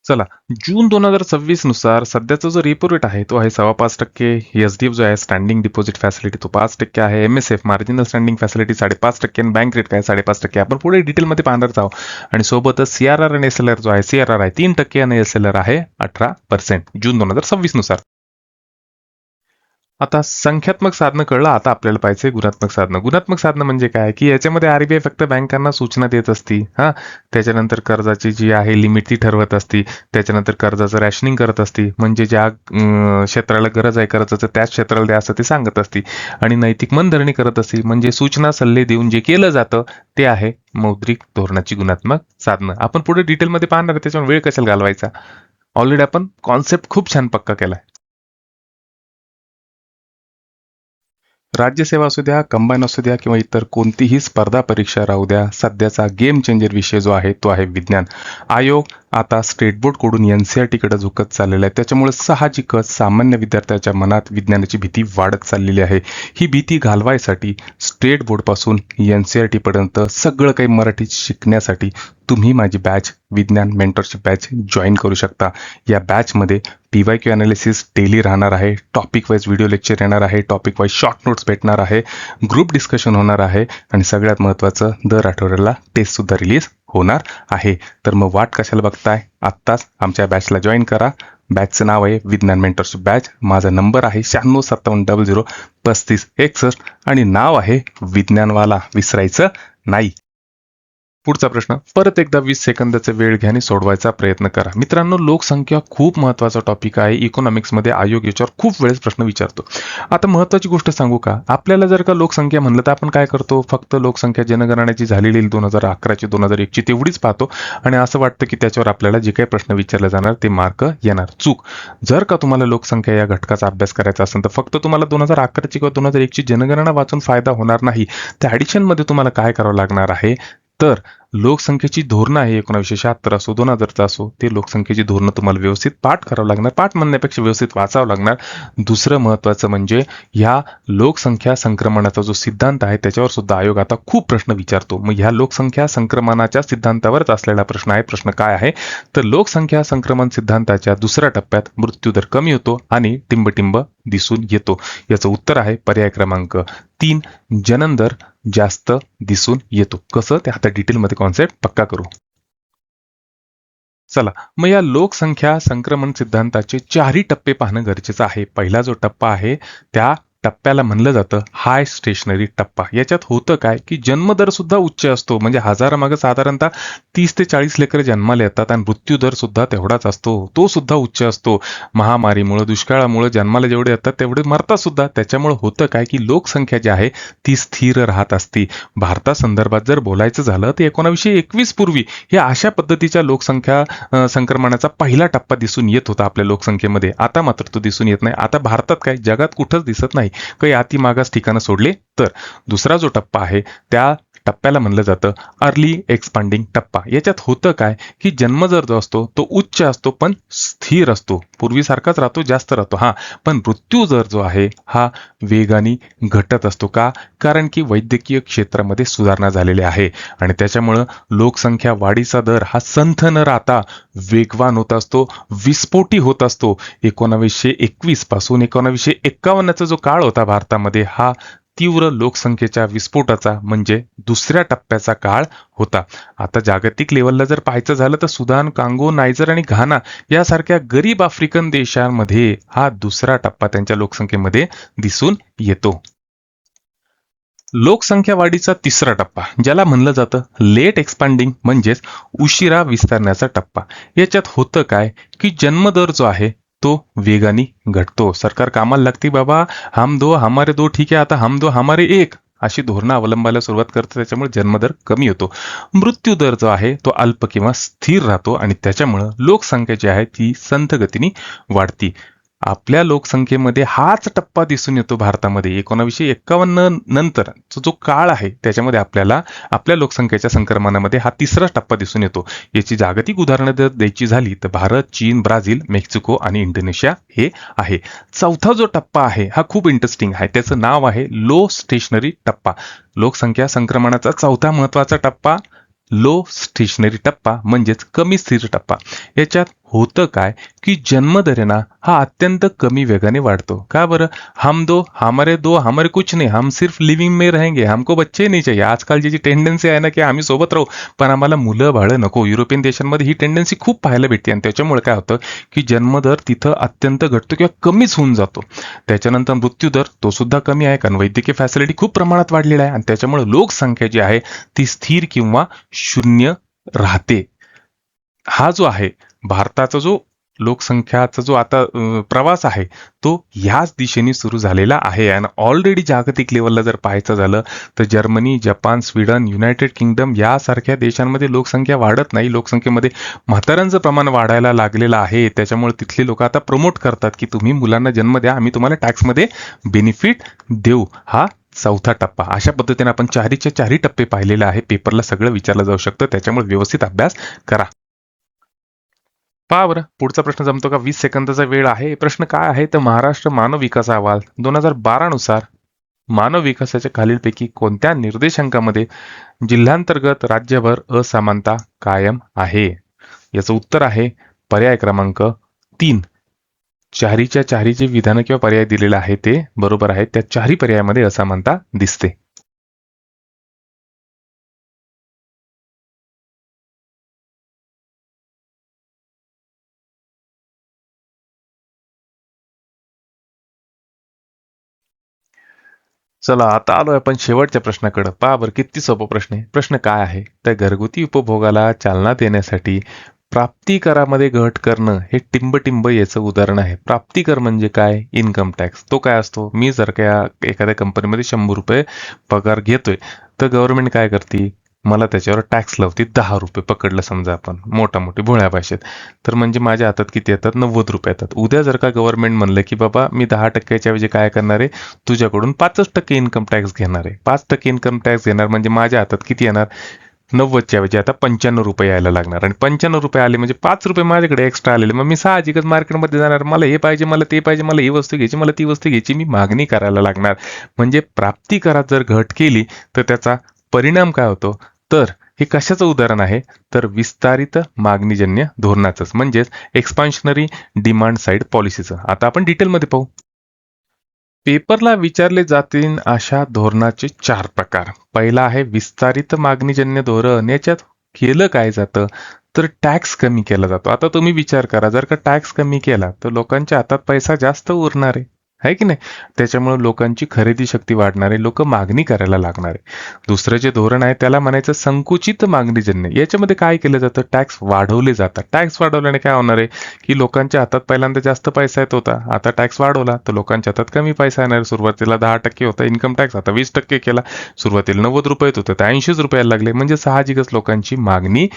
चला, जून 2026 नुसार सध्याचा जो रेपो रेट आहे तो आहे 5.25%. SDF जो आहे स्टँडिंग डिपॉझिट फॅसिलिटी तो 5% आहे. MSF मार्जिनल स्टँडिंग फॅसिलिटी 5.5% आणि बँक रेट काय 5.5%. आपण पुढे डिटेलमध्ये पाहणारच आहोत. आणि सोबतच CRR आणि SLR जो आहे, CRR आहे 3% आणि SLR आहे 18% जून 2026 नुसार. आता संख्यात्मक साधनं कळलं, आता आपल्याला पाहिजे गुणात्मक साधनं. गुणात्मक साधनं म्हणजे काय की याच्यामध्ये आरबीआय फक्त बँकांना सूचना देत असती. त्याच्यानंतर कर्जाची जी आहे लिमिट ती ठरवत असती. त्याच्यानंतर कर्जाचं रॅशनिंग करत असती. म्हणजे ज्या क्षेत्राला गरज आहे कर्जाचं त्याच क्षेत्राला द्या असं ते सांगत असती. आणि नैतिक मनधरणी करत असती. म्हणजे सूचना सल्ले देऊन जे केलं जातं ते आहे मौद्रिक धोरणाची गुणात्मक साधनं. आपण पुढे डिटेलमध्ये पाहणार आहे, त्याच्यावर वेळ कशाला घालवायचा. ऑलरेडी आपण कॉन्सेप्ट खूप छान पक्का केलाय. राज्यसेवा असू द्या, कंबाईन असू द्या किंवा इतर कोणतीही स्पर्धा परीक्षा राहू द्या, सध्याचा गेम चेंजर विषय जो आहे तो आहे विज्ञान. आयोग आता स्टेट बोर्ड कडून NCERT कडे झुकत चाललेला आहे. त्याच्यामुळे साहजिकच सामान्य विद्यार्थ्याच्या मनात विज्ञानाची भीती वाढत चाललेली आहे. ही भीती घालवायसाठी स्टेट बोर्ड पासून NCERT पर्यंत सगळं काही मराठीत शिकण्यासाठी तुम्ही माझी बॅच विज्ञान मेंटरशिप बॅच जॉईन करू शकता. या बॅचमध्ये PYQ अनालिसिस डेली राहणार आहे. टॉपिक वाईज व्हिडिओ लेक्चर येणार आहे. टॉपिक वाईज शॉर्ट नोट्स भेटणार आहे. ग्रुप डिस्कशन होणार आहे आणि सगळ्यात महत्त्वाचं दर आठवड्याला टेस्ट सुद्धा रिलीज होणार आहे. तर मग वाट कशाला बघताय, आत्ताच आमच्या बॅचला जॉईन करा. बॅचचं नाव आहे विज्ञान मेंटरशिप बॅच. माझा नंबर आहे 9657003561 आणि नाव आहे विज्ञानवाला. विसरायचं नाही. पुढचा प्रश्न परत एकदा 20 सेकंदाचा वेळ घ्या आणि सोडवायचा प्रयत्न करा. मित्रांनो, लोकसंख्या खूप महत्वाचा टॉपिक आहे. इकॉनॉमिक्समध्ये आयोग याच्यावर खूप वेळेस प्रश्न विचारतो. आता महत्वाची गोष्ट सांगू का, आपल्याला जर का लोकसंख्या म्हणलं तर आपण काय करतो, फक्त लोकसंख्या जनगणनाची झालेली 2011ची 2001ची तेवढीच पाहतो आणि असं वाटतं की त्याच्यावर आपल्याला जे काही प्रश्न विचारले जाणार ते मार्क येणार. चूक. जर का तुम्हाला लोकसंख्या या घटकाचा अभ्यास करायचा असेल तर फक्त तुम्हाला 2011ची किंवा 2001ची जनगणना वाचून फायदा होणार नाही. त्या ॲडिशनमध्ये तुम्हाला काय करावं लागणार आहे तर लोकसंख्येची धोरणं आहे 1976 असो 2000चा असो, ते लोकसंख्येची धोरणं तुम्हाला व्यवस्थित पाठ करावं लागणार. पाठ म्हणण्यापेक्षा व्यवस्थित वाचावं लागणार. दुसरं महत्त्वाचं म्हणजे ह्या लोकसंख्या संक्रमणाचा जो सिद्धांत आहे त्याच्यावर सुद्धा आयोग आता खूप प्रश्न विचारतो. मग ह्या लोकसंख्या संक्रमणाच्या सिद्धांतावरच असलेला प्रश्न आहे. प्रश्न काय आहे तर लोकसंख्या संक्रमण सिद्धांताच्या दुसऱ्या टप्प्यात मृत्यूदर कमी होतो आणि टिंबटिंब दिसून येतो. याचं उत्तर आहे पर्याय क्रमांक 3, जनन दर जास्त दिसून येतो. कसं ते आता डिटेलमध्ये कॉन्सेप्ट पक्का करू. चला, मग या लोकसंख्या संक्रमण सिद्धांताचे 4ही टप्पे पाहणं गरजेचं आहे. पहिला जो टप्पा आहे त्या टप्प्याला म्हणलं जातं हाय स्टेशनरी टप्पा. याच्यात होतं काय की जन्मदर सुद्धा उच्च असतो. म्हणजे हजारामागे साधारणतः 30 ते 40 लेकरं जन्माला येतात आणि मृत्यूदर सुद्धा तेवढाच असतो, तो सुद्धा उच्च असतो. महामारीमुळे दुष्काळामुळे जन्माला जेवढे येतात तेवढे मरतात सुद्धा. त्याच्यामुळे होतं काय की लोकसंख्या जी आहे ती स्थिर राहत असते. भारतासंदर्भात जर बोलायचं झालं तर 1921 पूर्वी हे अशा पद्धतीच्या लोकसंख्या संक्रमणाचा पहिला टप्पा दिसून येत होता आपल्या लोकसंख्येमध्ये. आता मात्र तो दिसून येत नाही. आता भारतात काय जगात कुठंच दिसत नाही, काही अति मागास ठिकाणं सोडले तर. दुसरा जो टप्पा आहे त्या टप्प्याला म्हणलं जातं अर्ली एक्सपांडिंग टप्पा. याच्यात होतं काय की जन्मदर जो असतो तो उच्च असतो पण स्थिर असतो, पूर्वीसारखाच राहतो, जास्त राहतो हा. पण मृत्यू दर जो आहे हा वेगाने घटत असतो. का? कारण की वैद्यकीय क्षेत्रामध्ये सुधारणा झालेली आहे आणि त्याच्यामुळं लोकसंख्या वाढीचा दर हा संथ न राहता वेगवान होत असतो, विस्फोटी होत असतो. 1921 पासून 1951चा जो काळ होता भारतामध्ये हा तीव्र लोकसंख्येच्या विस्फोटाचा म्हणजे दुसऱ्या टप्प्याचा काळ होता. आता जागतिक लेवलला जर पाहायचं झालं तर सुदान, कांगो, नायजर आणि घाना यासारख्या गरीब आफ्रिकन देशांमध्ये हा दुसरा टप्पा त्यांच्या लोकसंख्येमध्ये दिसून येतो. लोकसंख्या वाढीचा तिसरा टप्पा ज्याला म्हणलं जातं लेट एक्सपांडिंग म्हणजेच उशिरा विस्तारण्याचा टप्पा. याच्यात होतं काय की जन्मदर जो आहे तो वेगाने घटतो. सरकार कामाला लागते, बाबा हम दो हमारे दो ठीक आहे, आता हम दो हमारे एक अशी धोरणं अवलंबायला सुरुवात करते. त्याच्यामुळे जन्मदर कमी होतो. मृत्यू दर जो आहे तो अल्प किंवा स्थिर राहतो आणि त्याच्यामुळं लोकसंख्या जी आहे ती संथ गतीने वाढती. आपल्या लोकसंख्येमध्ये हाच टप्पा दिसून येतो भारतामध्ये. 1951 नंतरचा जो काळ आहे त्याच्यामध्ये आपल्याला आपल्या लोकसंख्येच्या संक्रमणामध्ये हा तिसरा टप्पा दिसून येतो. याची जागतिक उदाहरणं जर द्यायची झाली तर भारत, चीन, ब्राझील, मेक्सिको आणि इंडोनेशिया हे आहे. चौथा जो टप्पा आहे हा खूप इंटरेस्टिंग आहे. त्याचं नाव आहे लो स्टेशनरी टप्पा. लोकसंख्या संक्रमणाचा चौथा महत्वाचा टप्पा लो स्टेशनरी टप्पा म्हणजेच कमी स्थिर टप्पा. याच्यात होतं काय की जन्मदर ना हा अत्यंत कमी वेगाने वाढतो. का बरं? हम दो हमारे कुछ नहीं, हम सिर्फ लिव्हिंग में रहेंगे, हमको बच्चे नहीं चाहिए. आजकालची जी टेंडन्सी आहे ना की आम्ही सोबत राहू पण आम्हाला मुलं बाळं नको. युरोपियन देशांमध्ये ही टेंडन्सी खूप पाहायला भेटते आणि त्याच्यामुळे काय होतं की जन्मदर तिथं अत्यंत घटतो किंवा कमीच होऊन जातो. त्याच्यानंतर मृत्यूदर तो सुद्धा कमी आहे कारण वैद्यकीय फॅसिलिटी खूप प्रमाणात वाढलेला आहे आणि त्याच्यामुळे लोकसंख्या जी आहे ती स्थिर किंवा शून्य राहते. हा जो आहे भारताचा जो लोकसंख्याचा जो आता प्रवास आहे तो ह्याच दिशेने सुरू झालेला आहे. आणि ऑलरेडी जागतिक लेवलला जर पाहायचं झालं तर Germany, Japan, Sweden, United kingdom यासारख्या देशांमध्ये लोकसंख्या वाढत नाही. लोकसंख्येमध्ये म्हाताऱ्यांचं प्रमाण वाढायला लागलेलं आहे. त्याच्यामुळे तिथले लोक आता प्रमोट करतात की तुम्ही मुलांना जन्म द्या, आम्ही तुम्हाला टॅक्समध्ये बेनिफिट देऊ. हा चौथा टप्पा. अशा पद्धतीने आपण चारीच्या चारी टप्पे पाहिलेले आहे. पेपरला सगळं विचारलं जाऊ शकतं, त्याच्यामुळे व्यवस्थित अभ्यास करा. पहा बरं पुढचा प्रश्न जमतो का? 20 सेकंदाचा वेळ आहे. प्रश्न काय आहे तर महाराष्ट्र मानव विकास अहवाल 2012 नुसार मानव विकासाच्या खालीलपैकी कोणत्या निर्देशांकामध्ये जिल्ह्यांतर्गत राज्यभर असमानता कायम आहे? याचं उत्तर आहे पर्याय क्रमांक 3. चारीच्या चारी जे विधान किंवा पर्याय दिलेले आहे ते बरोबर आहे. त्या चारही पर्यायामध्ये असमानता दिसते. चला आता आलोय आपण शेवटच्या प्रश्नाकडे. पहा बरं किती सोपा प्रश्न आहे. प्रश्न काय आहे तर घरगुती उपभोगाला चालना देण्यासाठी प्राप्तिकरामध्ये घट करणं हे टिंब याचं उदाहरण आहे. प्राप्तिकर म्हणजे काय? Income tax. तो काय असतो? मी जर का एखाद्या कंपनीमध्ये 100 रुपये पगार घेतोय तर गव्हर्नमेंट काय करते, मला त्याच्यावर टॅक्स लावते 10 रुपये. पकडलं समजा आपण मोठी भोळ्या भाषेत, तर म्हणजे माझ्या हातात किती येतात? 90 रुपये येतात. उद्या जर का गव्हर्नमेंट म्हणलं की बाबा मी 10%च्या ऐवजी काय करणार आहे, तुझ्याकडून 5% इन्कम टॅक्स घेणार आहे. 5% इन्कम टॅक्स घेणार म्हणजे माझ्या हातात किती येणार? 90च्या ऐवजी आता 95 रुपये यायला लागणार आणि 95 रुपये आले म्हणजे 5 रुपये माझ्याकडे एक्स्ट्रा आलेले. मग मी साहजिकच मार्केटमध्ये जाणार, मला हे पाहिजे, मला ते पाहिजे, मला ही वस्तू घ्यायची, मला ती वस्तू घ्यायची, मी मागणी करायला लागणार. म्हणजे प्राप्ती करात जर घट केली तर त्याचा परिणाम काय होतो? तर हे कशाचं उदाहरण आहे तर विस्तारित मागणीजन्य धोरणाचंच म्हणजेच एक्सपान्शनरी डिमांड साईड पॉलिसीचं. आता आपण डिटेलमध्ये पाहू. पेपरला विचारले जातील अशा धोरणाचे 4 प्रकार. पहिला आहे विस्तारित मागणीजन्य धोरण. याच्यात केलं काय जातं तर टॅक्स कमी केला जातो. आता तुम्ही विचार करा, जर का टॅक्स कमी केला तर लोकांच्या हातात पैसा जास्त उरणार आहे की नाही? त्याच्यामुळे लोकांची खरेदी शक्ती वाढणार आहे, लोक मागणी करायला लागणार आहे. दुसरं जे धोरण आहे त्याला म्हणायचं संकुचित मागणीजन्य. याच्यामध्ये काय केलं जातं? टॅक्स वाढवले जातात. टॅक्स वाढवल्याने काय होणार आहे की लोकांच्या हातात पहिल्यांदा जास्त पैसा येत होता, आता टॅक्स वाढवला तर लोकांच्या हातात कमी पैसा येणार. सुरुवातीला 10% होता इन्कम टॅक्स, आता 20% केला. सुरुवातीला 90 रुपये येत होतं तर 80 रुपये यायला लागले. म्हणजे साहजिकच लोकांची मागणी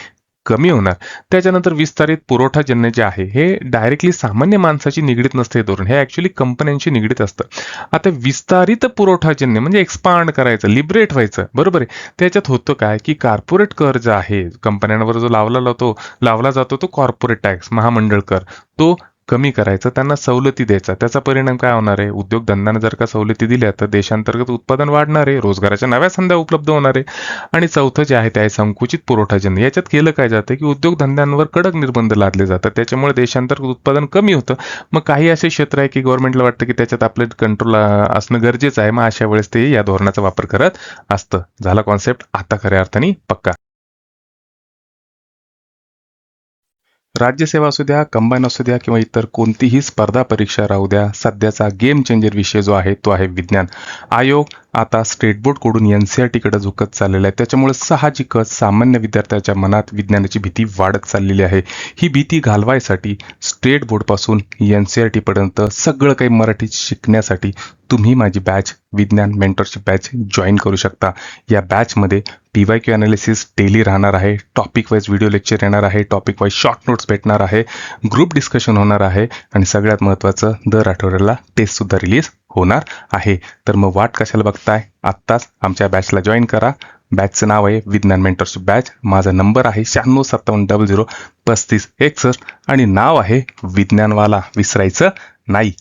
कमी होणार. त्याच्यानंतर विस्तारित पुरवठाजन्य जे आहे हे डायरेक्टली सामान्य माणसाची निगडीत नसते हे धोरण, हे ऍक्च्युली कंपन्यांशी निगडीत असतं. आता विस्तारित पुरवठाजन्य म्हणजे एक्सपांड करायचं, लिबरेट व्हायचं, बरोबर आहे. त्याच्यात होतं काय की कॉर्पोरेट कर जो आहे कंपन्यांवर जो लावला जातो तो कॉर्पोरेट टॅक्स, महामंडळ कर, तो कमी करायचा, त्यांना सवलती द्यायचा. त्याचा परिणाम काय होणार आहे, उद्योगधंद्यांना जर का सवलती दिल्या तर देशांतर्गत उत्पादन वाढणार आहे, रोजगाराच्या नव्या संधी उपलब्ध होणार आहे. आणि चौथं जे आहे ते आहे संकुचित पुरवठाजन्य. याच्यात केलं काय जातं की उद्योगधंद्यांवर कडक निर्बंध लादले जातात, त्याच्यामुळे देशांतर्गत उत्पादन कमी होतं. मग काही असे क्षेत्र आहे की गव्हर्नमेंटला वाटतं की त्याच्यात आपलं कंट्रोल असणं गरजेचं आहे, मग अशा वेळेस ते या धोरणाचा वापर करत असतं. झाला कॉन्सेप्ट आता खऱ्या अर्थाने पक्का. राज्यसेवा असू द्या, कंबाईन असू द्या किंवा इतर कोणतीही स्पर्धा परीक्षा राहू द्या, सध्याचा गेम चेंजर विषय जो आहे तो आहे विज्ञान. आयोग आता स्टेट बोर्ड कडून NCERT कडे झुकत चाललेला आहे. त्याच्यामुळे साहजिकच सामान्य विद्यार्थ्याच्या मनात विज्ञानाची भीती वाढत चाललेली आहे. ही भीती घालवायसाठी स्टेट बोर्ड पासून NCERT पर्यंत सगळं काही मराठी शिकण्यासाठी तुम्ही माझी बॅच विज्ञान मेंटरशिप बॅच जॉईन करू शकता. या बॅचमध्ये PYQ अनालिसिस डेली राहणार आहे, टॉपिक वाईज व्हिडिओ लेक्चर येणार आहे, टॉपिक वाईज शॉर्ट नोट्स भेटणार आहे, ग्रुप डिस्कशन होणार आहे आणि सगळ्यात महत्त्वाचं दर आठवड्याला टेस्ट सुद्धा रिलीज होणार आहे. तर मग वाट कशाला बघताय, आत्ताच आमच्या बॅचला जॉईन करा. बॅचचं नाव आहे विज्ञान मेंटरशिप बॅच. माझा नंबर आहे 9657003561 आणि नाव आहे विज्ञानवाला, विसरायचं नाही.